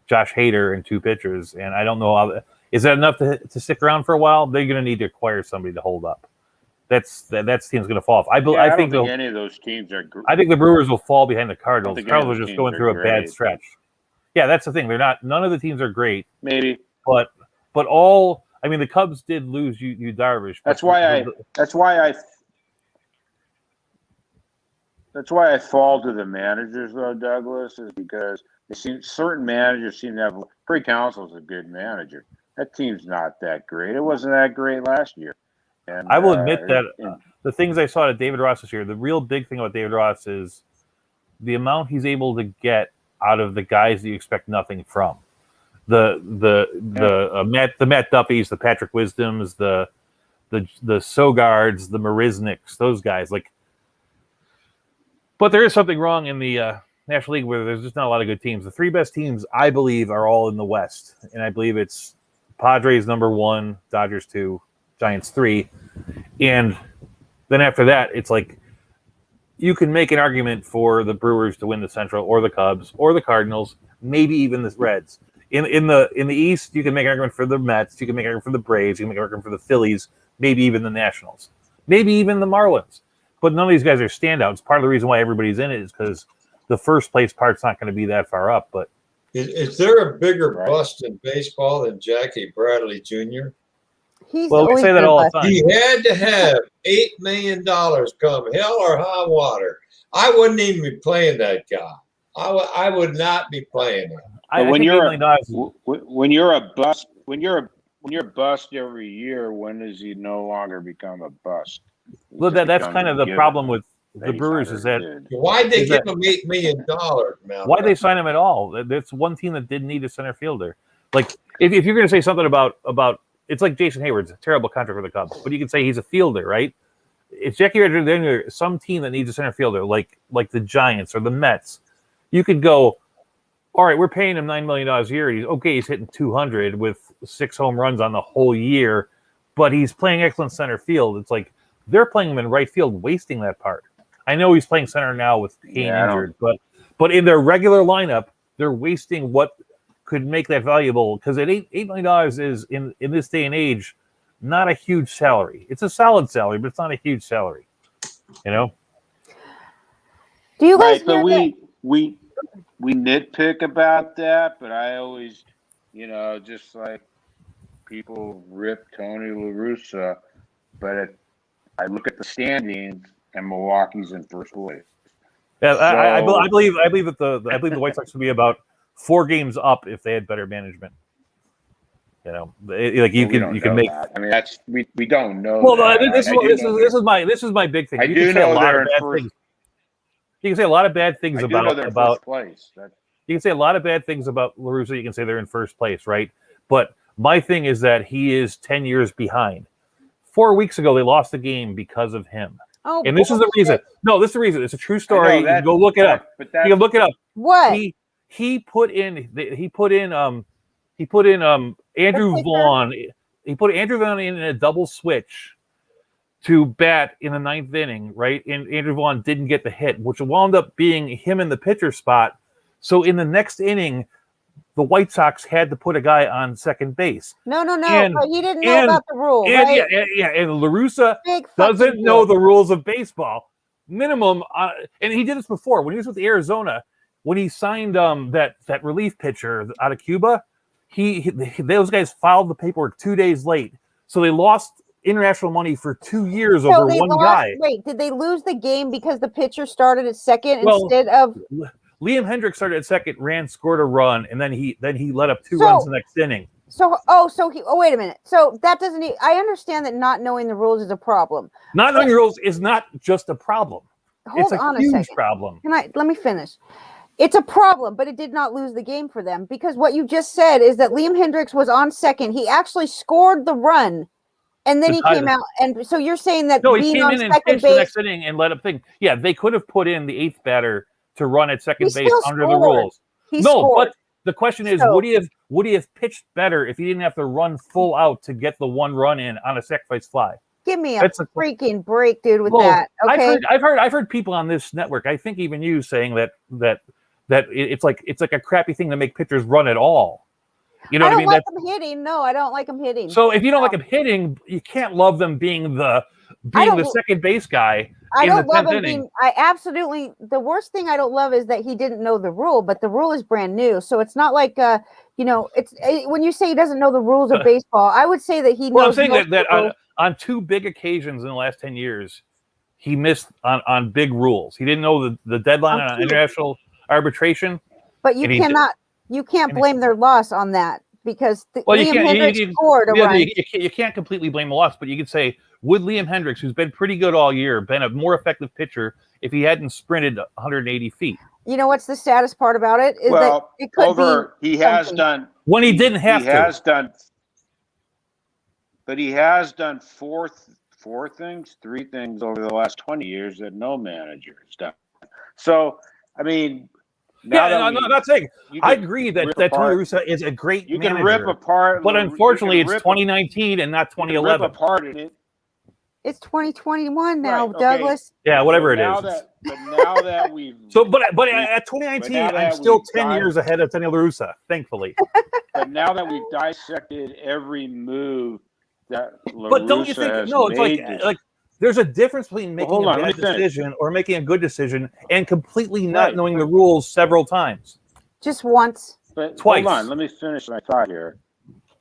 S3: Josh Hader and 2 pitchers, and I don't know is that enough to stick around for a while? They're going to need to acquire somebody to hold up. That team's going to fall off. I think
S4: any of those teams are.
S3: I think the Brewers will fall behind the Cardinals. The Cardinals are just going through a bad stretch. Yeah, that's the thing. They're not. None of the teams are great.
S4: Maybe,
S3: but all. I mean, the Cubs did lose you Darvish.
S4: That's why I fall to the managers, though, Douglas, is because certain managers seem to have. Craig Counsell's a good manager. That team's not that great. It wasn't that great last year. And,
S3: I will admit that the things I saw at David Ross this year, the real big thing about David Ross is the amount he's able to get out of the guys that you expect nothing from. The Matt Duffys, the Patrick Wisdoms, the Sogards, the Marisniks, those guys. But there is something wrong in the National League where there's just not a lot of good teams. The 3 best teams, I believe, are all in the West. And I believe it's Padres number 1, Dodgers 2, Giants 3. And then after that, it's like you can make an argument for the Brewers to win the Central, or the Cubs, or the Cardinals, maybe even the Reds. In the East, you can make an argument for the Mets. You can make an argument for the Braves. You can make an argument for the Phillies. Maybe even the Nationals. Maybe even the Marlins. But none of these guys are standouts. Part of the reason why everybody's in it is because the first place part's not going to be that far up. But
S2: is there a bigger bust in baseball than Jackie Bradley Jr.?
S1: He's
S3: well, we
S1: always
S3: say that
S1: been
S3: all the
S1: busted.
S3: time.
S2: He had to have $8 million come hell or high water. I wouldn't even be playing that guy. I would not be playing him.
S3: I
S4: when
S3: think
S4: you're
S3: $8 million
S4: when you're a bust, when you're a bust every year, when does he no longer become a bust?
S3: well, that's kind of the problem with the Brewers is that
S2: Why'd they give him $8 million, man?
S3: why'd they sign him at all? That's one team that didn't need a center fielder. Like if you're going to say something about it's like Jason Hayward's a terrible contract for the Cubs, but you can say he's a fielder, right? It's Jackie Bradley Jr., some team that needs a center fielder, like the Giants or the Mets. You could go, all right, we're paying him $9 million a year. He's hitting 200 with 6 home runs on the whole year, but he's playing excellent center field. It's like they're playing him in right field, wasting that part. I know he's playing center now with Kane injured, but in their regular lineup, they're wasting what could make that valuable, because at $8 million is in this day and age not a huge salary. It's a solid salary, but it's not a huge salary. You know?
S1: Do you guys
S4: but
S1: hear
S4: we nitpick about that, but I always, just like people rip Tony La Russa, but I look at the standings and Milwaukee's in first place.
S3: Yeah, so, I believe that the White Sox would be about 4 games up if they had better management. You can make
S4: that. I mean, that's we don't know.
S3: Well, this is my big thing.
S4: I do know they're in first.
S3: Things. You can say a lot of bad things about
S4: first place.
S3: You can say a lot of bad things about La Russa. You can say they're in first place, right? But my thing is that he is 10 years behind. 4 weeks ago, they lost the game because of him.
S1: Oh,
S3: and this is the reason. No, this is the reason. It's a true story. You can go look it up. You can look it up.
S1: What?
S3: He put in Andrew Vaughn. He put Andrew Vaughn in a double switch to bat in the 9th inning, right? And Andrew Vaughn didn't get the hit, which wound up being him in the pitcher spot. So in the next inning, the White Sox had to put a guy on second base.
S1: No. But he didn't know about the rule, right?
S3: Yeah. And La Russa doesn't know the rules of baseball. Minimum, and he did this before when he was with Arizona. When he signed that relief pitcher out of Cuba, those guys filed the paperwork 2 days late, so they lost international money for 2 years over one guy.
S1: Wait, did they lose the game because the pitcher started at second instead of?
S3: Liam Hendriks started at second, scored a run, and then he let up 2 runs the next inning.
S1: Wait a minute. So that doesn't. I understand that not knowing the rules is a problem.
S3: Not knowing the rules is not just a problem. It's a huge problem.
S1: Let me finish. It's a problem, but it did not lose the game for them, because what you just said is that Liam Hendriks was on second. He actually scored the run, and then he came out. And so you're saying that
S3: he came in and pitched the next inning and let up thing. Yeah, they could have put in the 8th batter to run at second base under the rules. But the question is, would he have pitched better if he didn't have to run full out to get the 1 run in on a sacrifice fly?
S1: Give me a freaking break, dude, with that. Okay.
S3: I've heard people on this network, I think even you, saying that it's like a crappy thing to make pitchers run at all. You know what I mean?
S1: I don't like them hitting. No, I don't like them hitting.
S3: So if you don't like them hitting, you can't love them being the second base guy.
S1: I don't love him being. I absolutely. The worst thing I don't love is that he didn't know the rule, but the rule is brand new, so it's not like it's when you say he doesn't know the rules of baseball, I would say that he knows.
S3: Well, I'm saying that on 2 big occasions in the last 10 years, he missed on big rules. He didn't know the deadline on international arbitration.
S1: But you can't blame their loss on that, because Liam Hendriks scored a run.
S3: You can't completely blame the loss, but you could say, would Liam Hendriks, who's been pretty good all year, been a more effective pitcher if he hadn't sprinted 180 feet?
S1: You know what's the saddest part about it? Is that it could be
S4: he has done
S3: when he didn't have to.
S4: He has done, but he has done 3 things over the last 20 years that no manager has done. So, I mean,
S3: I'm not saying. I agree that Tony La Russa is a great manager.
S4: You can rip apart,
S3: but unfortunately, it's 2019 and not 2011.
S4: Rip apart it.
S1: It's 2021 now,
S4: Right, okay.
S1: Douglas.
S3: Yeah, whatever it
S4: now
S3: is.
S4: But now that we've
S3: So, but at 2019,
S4: now that
S3: I'm still
S4: we've
S3: 10 years ahead of Tony La Russa, thankfully.
S4: but now that we've dissected every move that La
S3: But don't you
S4: Russa
S3: think?
S4: has
S3: No, it's
S4: made this,
S3: like there's a difference between making
S4: hold
S3: a
S4: on, let
S3: bad
S4: me finish.
S3: decision or making a good decision and completely not
S4: Right,
S3: knowing
S4: but-
S3: the rules several times.
S1: Just once.
S4: but
S3: Twice.
S4: hold on, let me finish my thought here.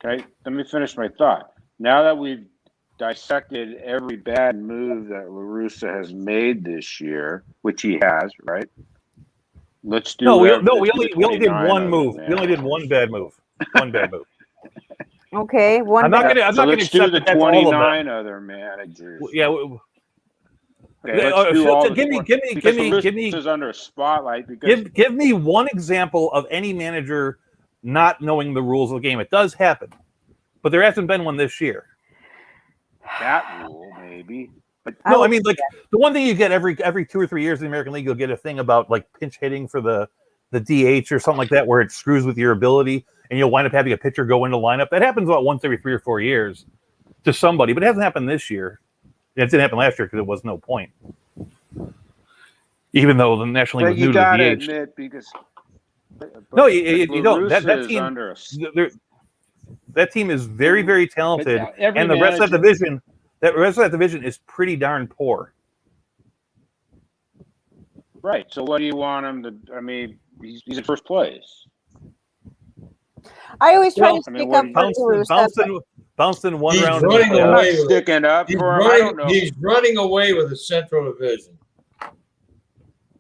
S4: Okay, let me finish my thought. Now that we've dissected every bad move that La Russa has made this year, which he has, right? Let's do
S3: No, we
S4: let's
S3: only
S4: do
S3: we only did
S4: 29
S3: one
S4: of
S3: move.
S4: them,
S3: We only
S4: man.
S3: did one bad move. One bad move.
S1: Okay, one.
S3: I'm not
S1: bad-
S3: gonna. I'm
S4: So
S3: not gonna
S4: let's do
S3: accept
S4: the
S3: that that's all of them.
S4: 29 other managers.
S3: Yeah.
S4: Okay, let's do all the
S3: give me
S4: is under a spotlight because
S3: give me one example of any manager not knowing the rules of the game. It does happen, but there hasn't been one this year.
S4: that rule maybe. But
S3: No, I mean, like the one thing you get every 2 or 3 years in the American League, you'll get a thing about like pinch hitting for the DH or something like that, where it screws with your ability, and you'll wind up having a pitcher go into lineup. That happens about once every 3 or 4 years to somebody, but it hasn't happened this year. It didn't happen last year because there was no point. Even though the National League was new to
S4: gotta
S3: the DH.
S4: admit because
S3: No, you don't. That
S4: is
S3: team
S4: under a
S3: that team is very, very talented,
S4: But every
S3: and the rest of that
S4: manager-
S3: division, is pretty darn poor.
S4: right. So what do you want him to? I mean, he's in first place.
S1: I always try
S3: Well,
S1: to
S4: I mean,
S1: stick
S4: what
S1: up
S4: do you-
S1: for La Russa.
S3: Bouncing one
S2: He's
S3: round.
S2: running
S3: in the
S4: I'm
S3: playoffs.
S4: not
S2: away with-
S4: sticking up
S2: He's
S4: for him. I don't know.
S2: running away with the Central Division.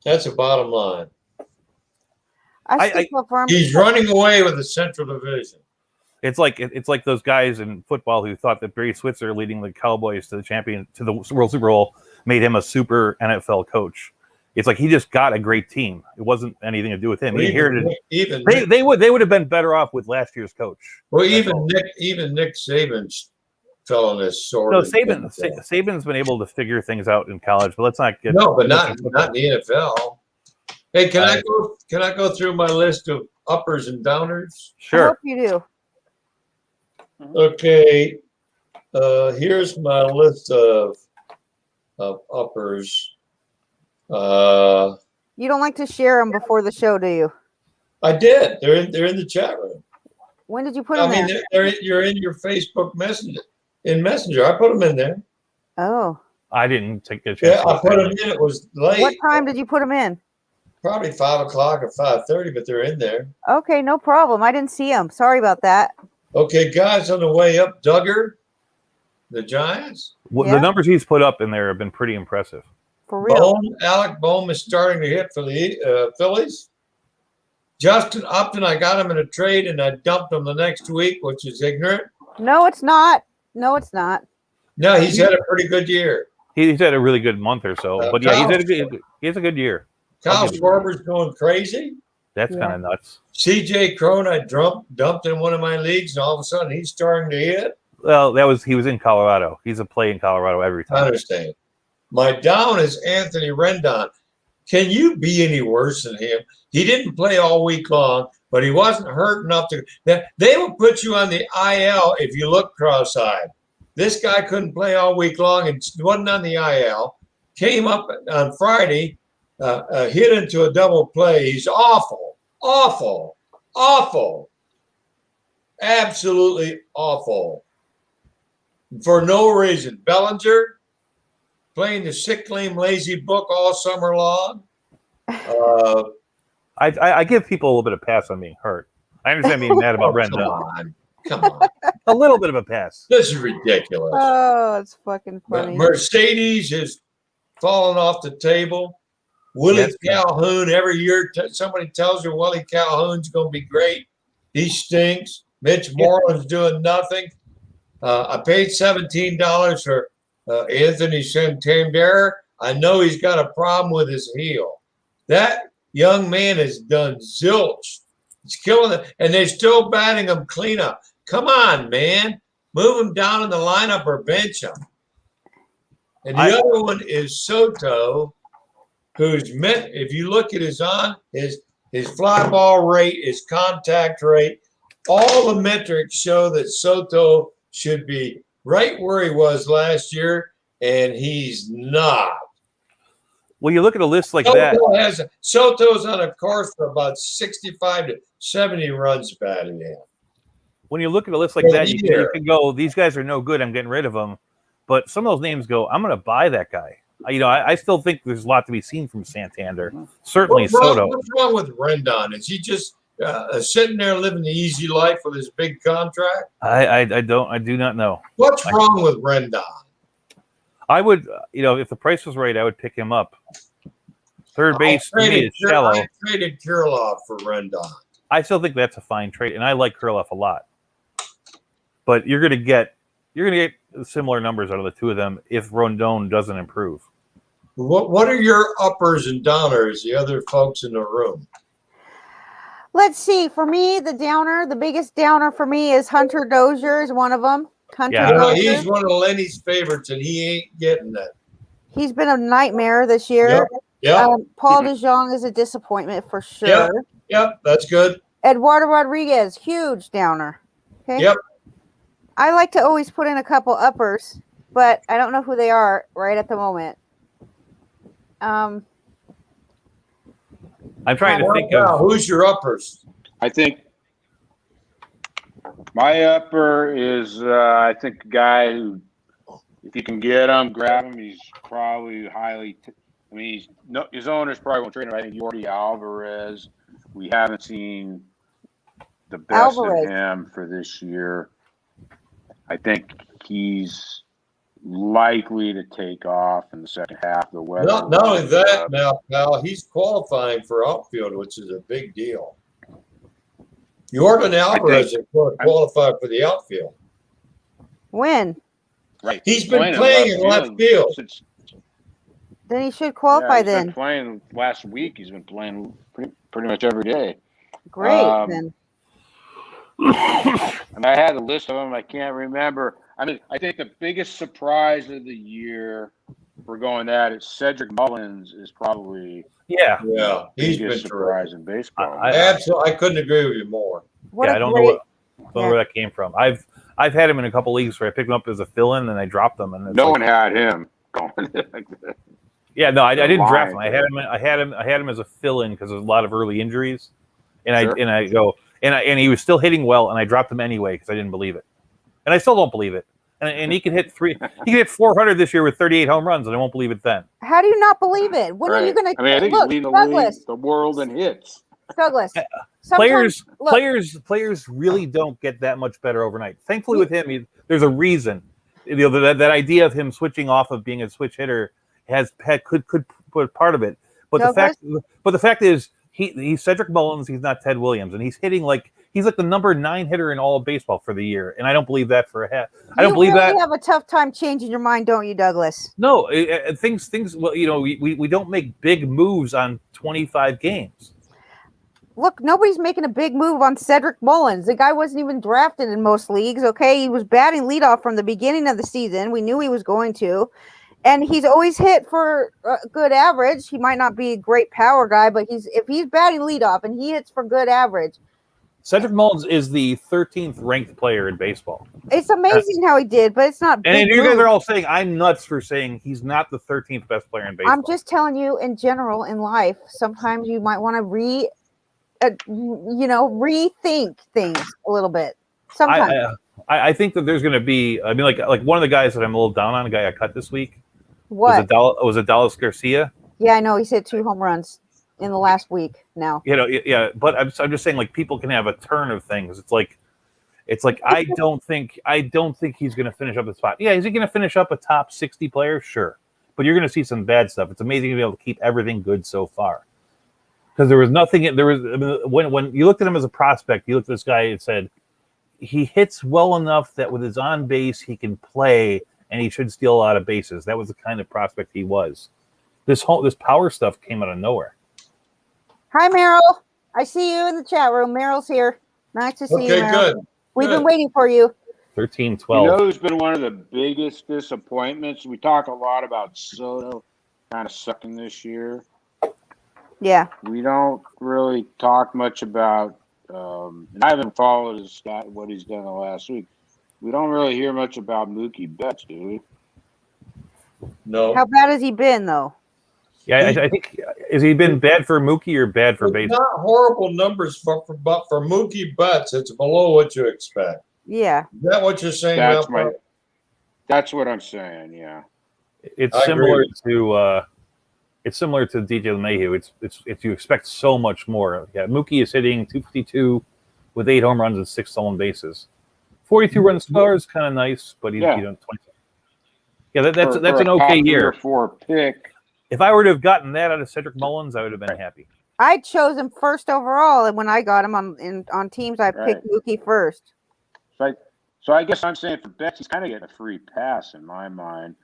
S2: That's the bottom line.
S1: I stick up for him.
S2: He's running away with the Central Division.
S3: It's like those guys in football who thought that Barry Switzer leading the Cowboys to the World Super Bowl made him a super NFL coach. It's like he just got a great team. It wasn't anything to do with him. He inherited. They would have been better off with last year's coach.
S2: Well,
S3: That's all.
S2: even Nick Saban fell on his sword.
S3: No, Saban's been able to figure things out in college, but let's not get
S2: but not in the NFL. Hey, can I go through my list of uppers and downers?
S1: I
S3: Sure.
S1: hope you do.
S2: Okay, here's my list of uppers.
S1: You don't like to share them before the show, do you?
S2: I did. They're in the chat room.
S1: When did you put
S2: I
S1: them
S2: mean,
S1: there?
S2: you're in your Facebook Messenger. In Messenger, I put them in there.
S1: Oh,
S3: I didn't take a chance.
S2: Yeah,
S3: to
S2: I
S3: look
S2: put
S3: at
S2: them
S3: it.
S2: in. It was late.
S1: what time did you put them in?
S2: Probably 5 o'clock or 5:30, but they're in there.
S1: Okay, no problem. I didn't see them. Sorry about that.
S2: Okay, guys, on the way up, Duggar, the Giants.
S3: Well,
S1: Yeah.
S3: the numbers he's put up in there have been pretty impressive.
S1: For real.
S2: Alec Bohm is starting to hit for the Phillies. Justin Upton, I got him in a trade and I dumped him the next week, which is ignorant.
S1: No, it's not. No, it's not.
S2: No, he's had a pretty good year.
S3: He's had a really good month or so, but yeah, he has a good year.
S2: Kyle
S3: give you that.
S2: Schwarber's going crazy.
S3: That's
S1: Yeah.
S3: kind of nuts.
S2: CJ Crone, I dumped in one of my leagues, and all of a sudden he's starting to hit.
S3: Well, he was in Colorado. He's a play in Colorado every
S2: I
S3: time.
S2: understand. My down is Anthony Rendon. Can you be any worse than him? He didn't play all week long, but he wasn't hurt enough to. They will put you on the IL if you look cross-eyed. This guy couldn't play all week long and wasn't on the IL. Came up on Friday, hit into a double play. He's awful, awful, awful, absolutely awful. For no reason. Bellinger playing the sick, lame, lazy book all summer long.
S3: I give people a little bit of pass on being hurt. I understand being mad about Rendon.
S2: Come on.
S3: A little bit of a pass.
S2: This is ridiculous.
S1: Oh, it's fucking funny.
S2: Mercedes is falling off the table. Willie
S3: Yes,
S2: Calhoun, every year somebody tells you Willie Calhoun's going to be great. He stinks. Mitch Moreland's doing nothing. I paid $17 for Anthony Santander. I know he's got a problem with his heel. That young man has done zilch. He's killing it, and they're still batting him cleanup. Come on, man. Move him down in the lineup or bench him. And the other one is Soto, who's meant, if you look at his fly ball rate, his contact rate, all the metrics show that Soto should be right where he was last year. and he's not.
S3: Well, you look at a list like that.
S2: Soto's on a course for about 65 to 70 runs batting in.
S3: When you look at a list like that, you can go, these guys are no good. I'm getting rid of them. But some of those names go, I'm going to buy that guy. I still think there's a lot to be seen from Santander. Certainly Soto.
S2: What's wrong with Rendon? Is he just sitting there living the easy life with his big contract?
S3: I do not know.
S2: What's wrong with Rendon?
S3: I would, if the price was right, I would pick him up. Third base to me is shallow.
S2: I traded Kirilloff for Rendon.
S3: I still think that's a fine trade, and I like Kirilloff a lot. But you're gonna get similar numbers out of the two of them if Rondon doesn't improve.
S2: What are your uppers and downers, the other folks in the room?
S1: Let's see. For me, the biggest downer for me is Hunter Dozier is one of them.
S2: He's one of Lenny's favorites, and he ain't getting that.
S1: He's been a nightmare this year.
S2: Yep.
S1: Paul DeJong is a disappointment for sure.
S2: Yep, that's good.
S1: Eduardo Rodriguez, huge downer. Okay.
S2: Yep.
S1: I like to always put in a couple uppers, but I don't know who they are right at the moment.
S3: I'm trying to think of
S2: who's your uppers.
S4: I think my upper is I think a guy who, if you can get him, grab him. He's probably highly. His owners probably won't trade him. I think Jordi Alvarez. We haven't seen the best of him for this year. I think he's likely to take off in the second half. The weather.
S2: Not only that, now, pal, he's qualifying for outfield, which is a big deal. Jordan Alvarez is going to qualify for the outfield.
S1: When?
S4: Right.
S2: He's been playing in left field.
S1: Then he should qualify
S4: he's
S1: then.
S4: Been playing last week. He's been playing pretty much every day.
S1: Great, then.
S4: And I had a list of them. I can't remember. I think the biggest surprise of the year, we're going at it, Cedric Mullins is probably
S2: the
S4: biggest surprise in baseball.
S2: I couldn't agree with you more.
S3: I don't know where that came from. I've had him in a couple leagues where I picked him up as a fill-in and I dropped him. And
S4: no one had him going like that.
S3: Yeah, no, I didn't draft him. I had him as a fill-in because there's a lot of early injuries, and and he was still hitting well, and I dropped him anyway because I didn't believe it, and I still don't believe it. And he could hit 400 this year with 38 home runs, and I won't believe it then.
S1: How do you not believe it? When are you going to?
S4: I think he's leading the world in hits.
S1: Douglas,
S3: players really don't get that much better overnight. Thankfully, with him, there's a reason. That idea of him switching off of being a switch hitter could put part of it, but the fact is he's Cedric Mullins. He's not Ted Williams, and he's hitting he's like the number 9 hitter in all of baseball for the year, and I don't believe that for a half. I don't believe that.
S1: You have a tough time changing your mind, don't you, Douglas?
S3: No, things. Well, we don't make big moves on 25 games.
S1: Look, nobody's making a big move on Cedric Mullins. The guy wasn't even drafted in most leagues. Okay, he was batting leadoff from the beginning of the season. We knew he was going to. And he's always hit for a good average. He might not be a great power guy, but if he's batting leadoff and he hits for good average.
S3: Cedric Mullins is the 13th ranked player in baseball.
S1: It's amazing how he did, but it's not.
S3: And you guys are all saying I'm nuts for saying he's not the 13th best player in baseball.
S1: I'm just telling you, in general, in life, sometimes you might want to rethink things a little bit. Sometimes.
S3: I think that there's going to be. Like one of the guys that I'm a little down on, a guy I cut this week.
S1: What
S3: was it? Dallas Garcia.
S1: Yeah, I know he's hit 2 home runs in the last week now.
S3: But I'm just saying, people can have a turn of things. It's like I don't think he's going to finish up the spot. Yeah, is he going to finish up a top 60 player? Sure, but you're going to see some bad stuff. It's amazing to be able to keep everything good so far. Because there was nothing. When you looked at him as a prospect, you looked at this guy and said he hits well enough that with his on base he can play. And he should steal a lot of bases. That was the kind of prospect he was. This power stuff came out of nowhere.
S1: Hi, Meryl. I see you in the chat room. Meryl's here. Nice to see you, Meryl.
S2: Good.
S1: We've been waiting for you.
S3: 13-12.
S4: You know who's been one of the biggest disappointments? We talk a lot about Soto kind of sucking this year.
S1: Yeah.
S4: We don't really talk much about and I haven't followed his what he's done the last week. We don't really hear much about Mookie Betts, do we?
S2: No.
S1: How bad has he been, though?
S3: Yeah, I think has he been bad for Mookie or bad for
S2: It's
S3: baseball?
S2: not horrible numbers but for Mookie Betts, it's below what you expect.
S1: Yeah.
S2: Is that what you're saying, Malcolm?
S4: That's what I'm saying. Yeah.
S3: It's
S2: I
S3: similar
S2: agree.
S3: to DJ LeMahieu. It's you expect so much more. Yeah, Mookie is hitting 252 with 8 home runs and 6 stolen bases. 42 run score is kind of nice, but he's
S4: Yeah.
S3: 20. Yeah, that's
S4: For
S3: an
S4: a
S3: okay
S4: top 3
S3: year.
S4: or 4 pick.
S3: If I were to have gotten that out of Cedric Mullins, I would have been happy.
S1: I chose him first overall, and when I got him on teams, I picked Mookie first.
S4: So I guess I'm saying for Betts, he's kind of getting a free pass in my mind.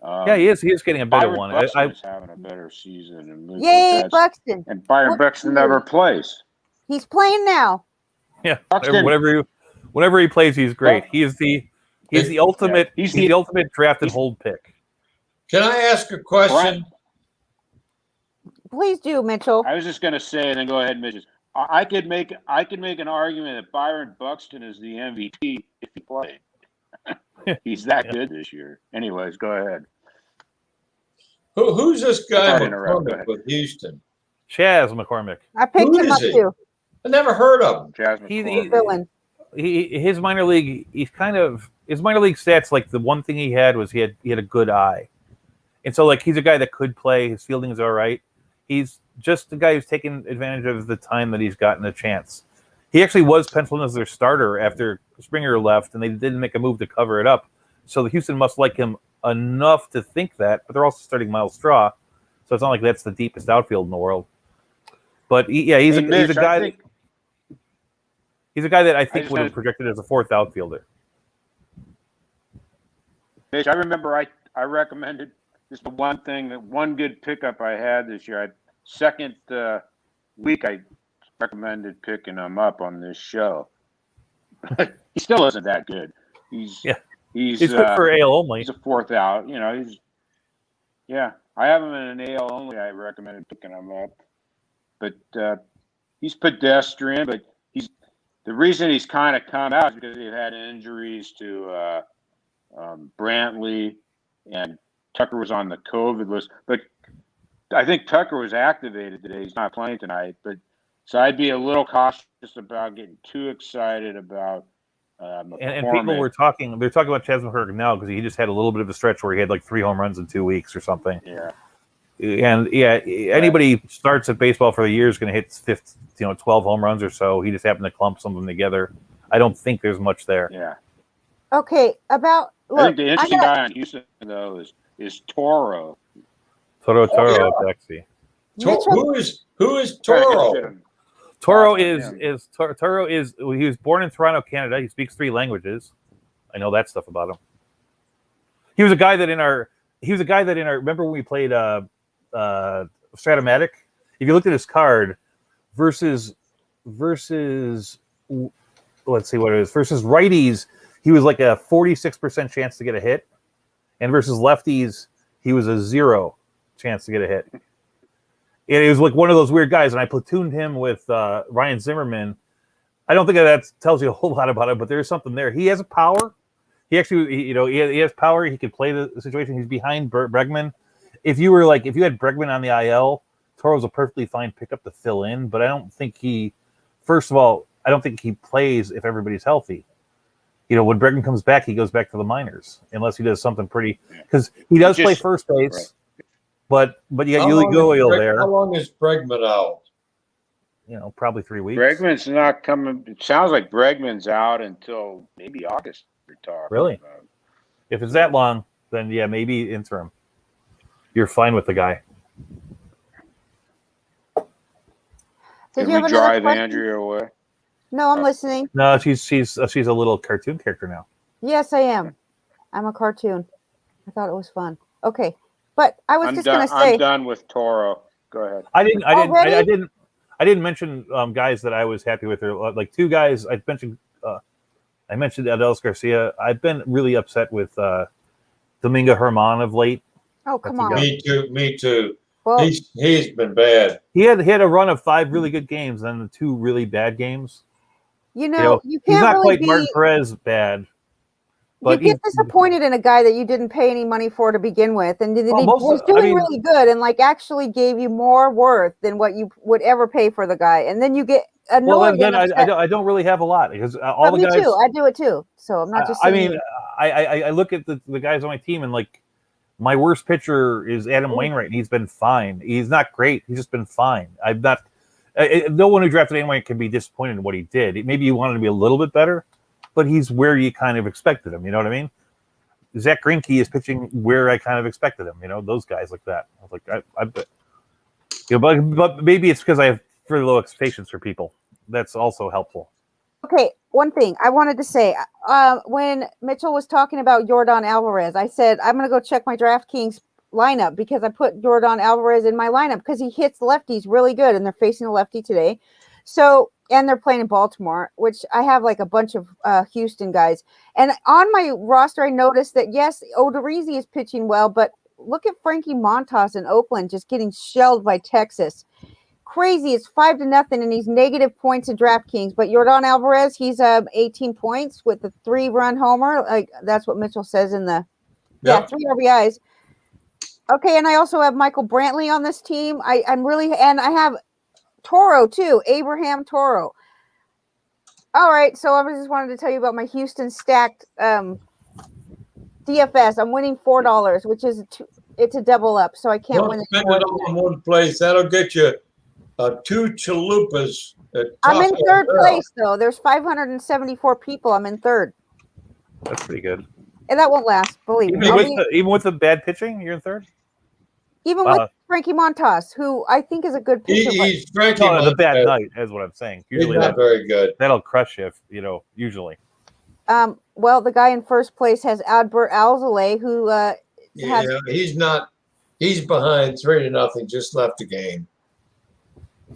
S3: Yeah, he is. He is getting a better one.
S4: Buxton is having a better season. And
S1: Yay, Buxton!
S4: And Byron Buxton never plays.
S1: He's playing now.
S3: Yeah,
S4: Buxton.
S3: whenever he plays, he's great. He's the ultimate.
S4: Yeah.
S3: He's the ultimate draft and hold pick.
S2: Can I ask a question?
S1: Please do, Mitchell.
S4: I was just going to say, and then go ahead, Mitch. I could make an argument that Byron Buxton is the MVP if he played. He's that good this year. Anyways, go ahead.
S2: Who's this guy
S4: Sorry to interrupt. Go
S2: McCormick
S4: ahead.
S2: with Houston?
S3: Chaz McCormick.
S1: I picked
S2: Who
S1: him
S2: is
S1: up
S2: he?
S1: too.
S2: I never heard of him.
S4: Jasmine
S1: Villain.
S3: His minor league. His minor league stats. Like the one thing he had was he had a good eye, and so like he's a guy that could play. His fielding is all right. He's just the guy who's taken advantage of the time that he's gotten a chance. He actually was penciled as their starter after Springer left, and they didn't make a move to cover it up. So the Houston must like him enough to think that, but they're also starting Miles Straw, so it's not like that's the deepest outfield in the world. But he's a guy. He's a guy that I think would have projected as a 4th outfielder.
S4: Mitch, I remember I recommended this the one good pickup I had this year. Second week I recommended picking him up on this show. He still isn't that good. He's good
S3: for AL only.
S4: He's a 4th out. I have him in an AL only. I recommended picking him up, but he's pedestrian. But the reason he's kind of come out is because they've had injuries to Brantley, and Tucker was on the COVID list. But I think Tucker was activated today. He's not playing tonight. But so I'd be a little cautious about getting too excited about.
S3: And people were talking. They're talking about Chaz McCormick now because he just had a little bit of a stretch where he had like 3 home runs in 2 weeks or something.
S4: Yeah.
S3: And anybody who starts at baseball for the year is going to hit 12 home runs or so. He just happened to clump some of them together. I don't think there's much there.
S4: Yeah.
S1: Okay, I
S4: think the interesting guy on Houston though is Toro.
S3: Toro Taxi.
S2: Who is Toro?
S3: Toro is he was born in Toronto, Canada. He speaks 3 languages. I know that stuff about him. He was a guy that in our remember when we played Stratomatic? If you looked at his card versus let's see what it is, versus righties, he was like a 46% chance to get a hit, and versus lefties, he was a 0 chance to get a hit. And he was like one of those weird guys, and I platooned him with Ryan Zimmerman. I don't think that tells you a whole lot about him, but there's something there. He has a power. He actually, he has power. He could play the situation. He's behind Bregman. If you had Bregman on the IL, Toro's a perfectly fine pickup to fill in, but I don't think first of all, I don't think he plays if everybody's healthy. When Bregman comes back, he goes back to the minors, unless he does something pretty, because he does play first base. Right. But you got Yuli Goyle there.
S2: How long is Bregman out?
S3: Probably 3 weeks.
S4: Bregman's not coming. It sounds like Bregman's out until maybe August. We're talking
S3: really?
S4: About.
S3: If it's that long, then yeah, maybe interim. You're fine with the guy.
S4: Did we drive Andrea away?
S1: No, I'm listening.
S3: No, she's a little cartoon character now.
S1: Yes, I am. I'm a cartoon. I thought it was fun. Okay. But I was just going to say,
S4: I'm done with Toro. Go ahead.
S3: I didn't mention guys that I was happy with, or like 2 guys. I mentioned Adelis Garcia. I've been really upset with Domingo Herman of late.
S1: Oh, come on.
S2: Me too. Well, he's been bad.
S3: He had a run of 5 really good games, and then 2 really bad games.
S1: You can't
S3: he's not
S1: really
S3: quite Martin Perez bad. But
S1: you get disappointed in a guy that you didn't pay any money for to begin with, and he was doing really good and like actually gave you more worth than what you would ever pay for the guy, and then you get annoyed.
S3: Well, then I don't really have a lot because all the guys.
S1: Too. I do it too. So I'm not just.
S3: I look at the guys on my team and like my worst pitcher is Adam Wainwright, and he's been fine. He's not great. He's just been fine. I'm not. No one who drafted Adam Wainwright can be disappointed in what he did. Maybe you wanted to be a little bit better, but he's where you kind of expected him. You know what I mean? Zach Greinke is pitching where I kind of expected him. You know, those guys like that. I was like, but maybe it's because I have really low expectations for people. That's also helpful.
S1: Okay, one thing I wanted to say, when Mitchell was talking about Yordan Alvarez, I said, I'm going to go check my DraftKings lineup because I put Yordan Alvarez in my lineup because he hits lefties really good and they're facing a lefty today. So, and they're playing in Baltimore, which I have like a bunch of Houston guys. And on my roster, I noticed that, yes, Odorizzi is pitching well, but look at Frankie Montas in Oakland just getting shelled by Texas. Crazy. It's 5-0 and he's negative points in DraftKings, but Yordan Alvarez, he's 18 points with the 3-run homer. Like that's what Mitchell says in the 3 RBIs. Okay, and I also have Michael Brantley on this team. I'm really, and I have Toro too, Abraham Toro. All right, so I just wanted to tell you about my Houston stacked DFS. I'm winning $4, which is it's a double up, so I can't win.
S2: Spend it all in one place. That'll get you 2 chalupas.
S1: I'm in third place though. There's 574 people. I'm in third.
S3: That's pretty good.
S1: And that won't last, believe me.
S3: Even with the bad pitching, you're in third?
S1: Even with Frankie Montas, who I think is a good pitcher.
S2: He's Frankie
S3: Montas. The bad night is what I'm saying. Usually
S2: he's not very good.
S3: That'll crush you, usually.
S1: Well, the guy in first place has Albert Alzolay, who
S2: he's not. He's behind 3-0. Just left the game.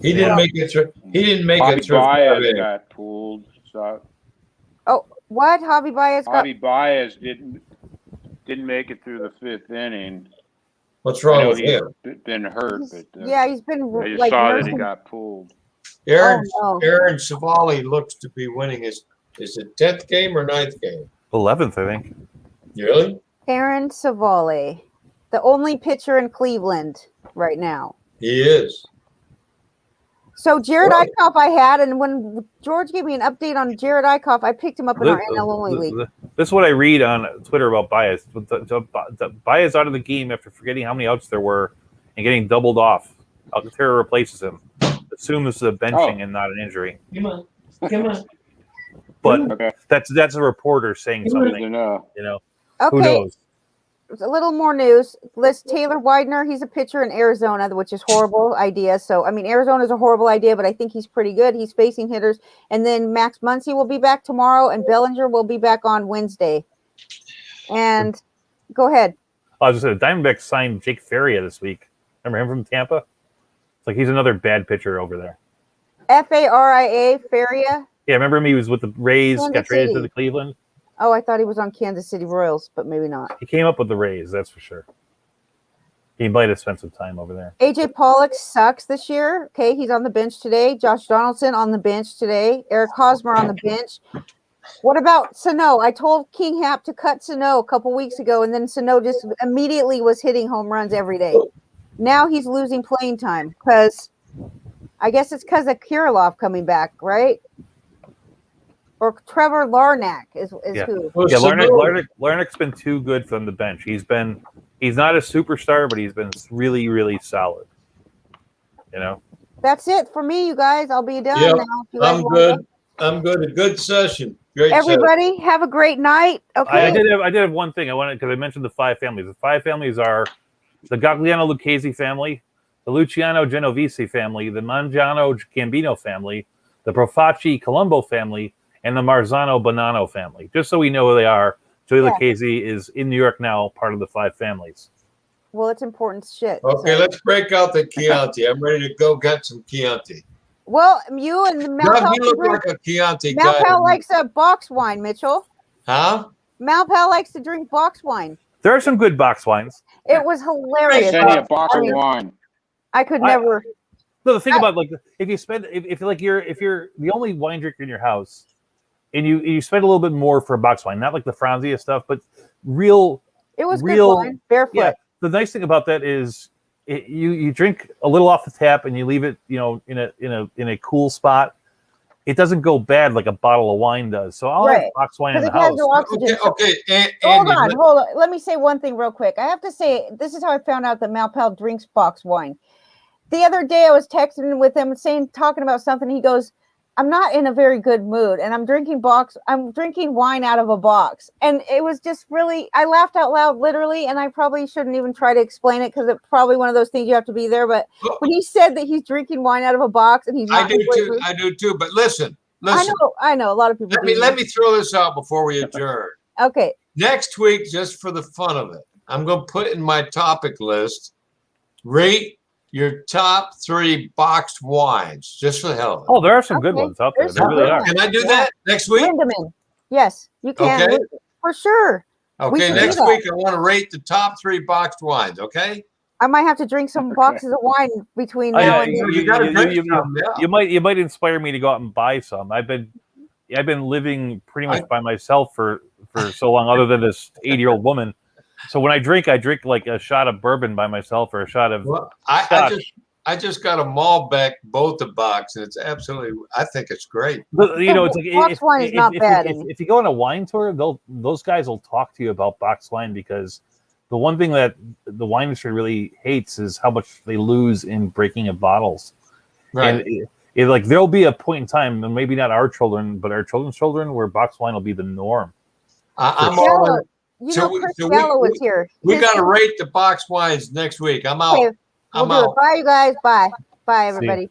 S2: He didn't make it through. He didn't make it through.
S4: Baez got pulled. So.
S1: Oh, what? Javi
S4: Baez didn't make it through the 5th inning.
S2: What's wrong with him?
S4: Been hurt, but
S1: he's been.
S4: I just saw that he got pulled.
S2: Aaron Savali looks to be winning his. Is it 10th game or 9th game?
S3: 11th, I think.
S2: Really?
S1: Aaron Savali, the only pitcher in Cleveland right now.
S2: He is.
S1: So Jared Eichhoff I had, and when George gave me an update on Jared Eichhoff, I picked him up in our NL only league.
S3: This is what I read on Twitter about Baez. Baez out of the game after forgetting how many outs there were and getting doubled off. Alcantara replaces him. Assume this is a benching and not an injury.
S2: Come on.
S3: But that's a reporter saying something. You know,
S1: okay.
S3: Who knows?
S1: A little more news. Taylor Widener, he's a pitcher in Arizona, which is horrible idea. So, I mean, Arizona is a horrible idea, but I think he's pretty good. He's facing hitters. And then Max Muncy will be back tomorrow, and Bellinger will be back on Wednesday. And go ahead.
S3: I was just saying, the Diamondbacks signed Jake Faria this week. Remember him from Tampa? It's like he's another bad pitcher over there.
S1: Faria, Faria?
S3: Yeah, remember him? He was with the Rays, got traded to the Cleveland.
S1: Oh, I thought he was on Kansas City Royals, but maybe not.
S3: He came up with the Rays, that's for sure. He might have spent some time over there.
S1: AJ Pollock sucks this year. Okay, he's on the bench today. Josh Donaldson on the bench today. Eric Hosmer on the bench. What about Sano? I told King Hap to cut Sano a couple weeks ago, and then Sano just immediately was hitting home runs every day. Now he's losing playing time because I guess it's because of Kirilov coming back, right? Or Trevor Larnach is who?
S3: Yeah, Larnach's been too good from the bench. He's not a superstar, but he's been really, really solid. You know.
S1: That's it for me, you guys. I'll be done now.
S2: I'm good. I'm good. A good session. Great.
S1: Everybody, have a great night. Okay.
S3: I did have one thing I wanted because I mentioned the 5 families. The 5 families are the Gagliano Lucchese family, the Luciano Genovese family, the Mangiano Gambino family, the Profaci Colombo family, and the Marzano Bonanno family. Just so we know who they are, Joey Lucchese is in New York now, part of the 5 families.
S1: Well, it's important shit.
S2: Okay, let's break out the Chianti. I'm ready to go get some Chianti.
S1: Well, you and Malpal,
S2: you look like a Chianti guy.
S1: Malpal likes a box wine, Mitchell.
S2: Huh?
S1: Malpal likes to drink box wine.
S3: There are some good box wines.
S1: It was hilarious.
S4: Send you a box of wine.
S1: I could never.
S3: No, the thing about if you're the only wine drinker in your house, and you spend a little bit more for a box wine, not like the Franzia stuff, but real.
S1: It was
S3: real,
S1: good wine, barefoot.
S3: Yeah, the nice thing about that is you drink a little off the tap and you leave it, in a cool spot. It doesn't go bad like a bottle of wine does. So I'll have box wine in the house.
S1: No oxygen.
S2: Okay.
S1: Hold on. Let me say one thing real quick. I have to say, this is how I found out that Malpal drinks box wine. The other day I was texting with him talking about something. He goes, I'm not in a very good mood and I'm drinking wine out of a box. And it was just really, I laughed out loud literally, and I probably shouldn't even try to explain it because it's probably one of those things you have to be there. But when he said that he's drinking wine out of a box and he's not,
S2: I do too. But listen.
S1: I know a lot of people.
S2: Let me throw this out before we adjourn.
S1: Okay.
S2: Next week, just for the fun of it, I'm going to put in my topic list, rate your top 3 boxed wines, just for the hell of it.
S3: Oh, there are some good ones out there. There really are.
S2: Can I do that next week?
S1: Lindemann. Yes, you can.
S2: Okay.
S1: For sure.
S2: Okay, next week I want to rate the top 3 boxed wines, okay?
S1: I might have to drink some boxes of wine between now and then.
S2: You got to drink some, yeah.
S3: You might inspire me to go out and buy some. I've been living pretty much by myself for so long, other than this 80-year-old woman. So when I drink like a shot of bourbon by myself or a shot of.
S2: Well, I just got a Malbec both the box, and it's absolutely. I think it's great.
S3: But, it's like
S1: box wine is not bad.
S3: If you go on a wine tour, those guys will talk to you about box wine, because the one thing that the wine industry really hates is how much they lose in breaking of bottles.
S2: Right.
S3: And like there'll be a point in time, and maybe not our children, but our children's children, where box wine will be the norm.
S2: I'm all.
S1: Chris Gallo is here.
S2: We got to rate the box wines next week. I'm out.
S1: Okay, we'll do it. Bye, you guys. Bye. Bye, everybody.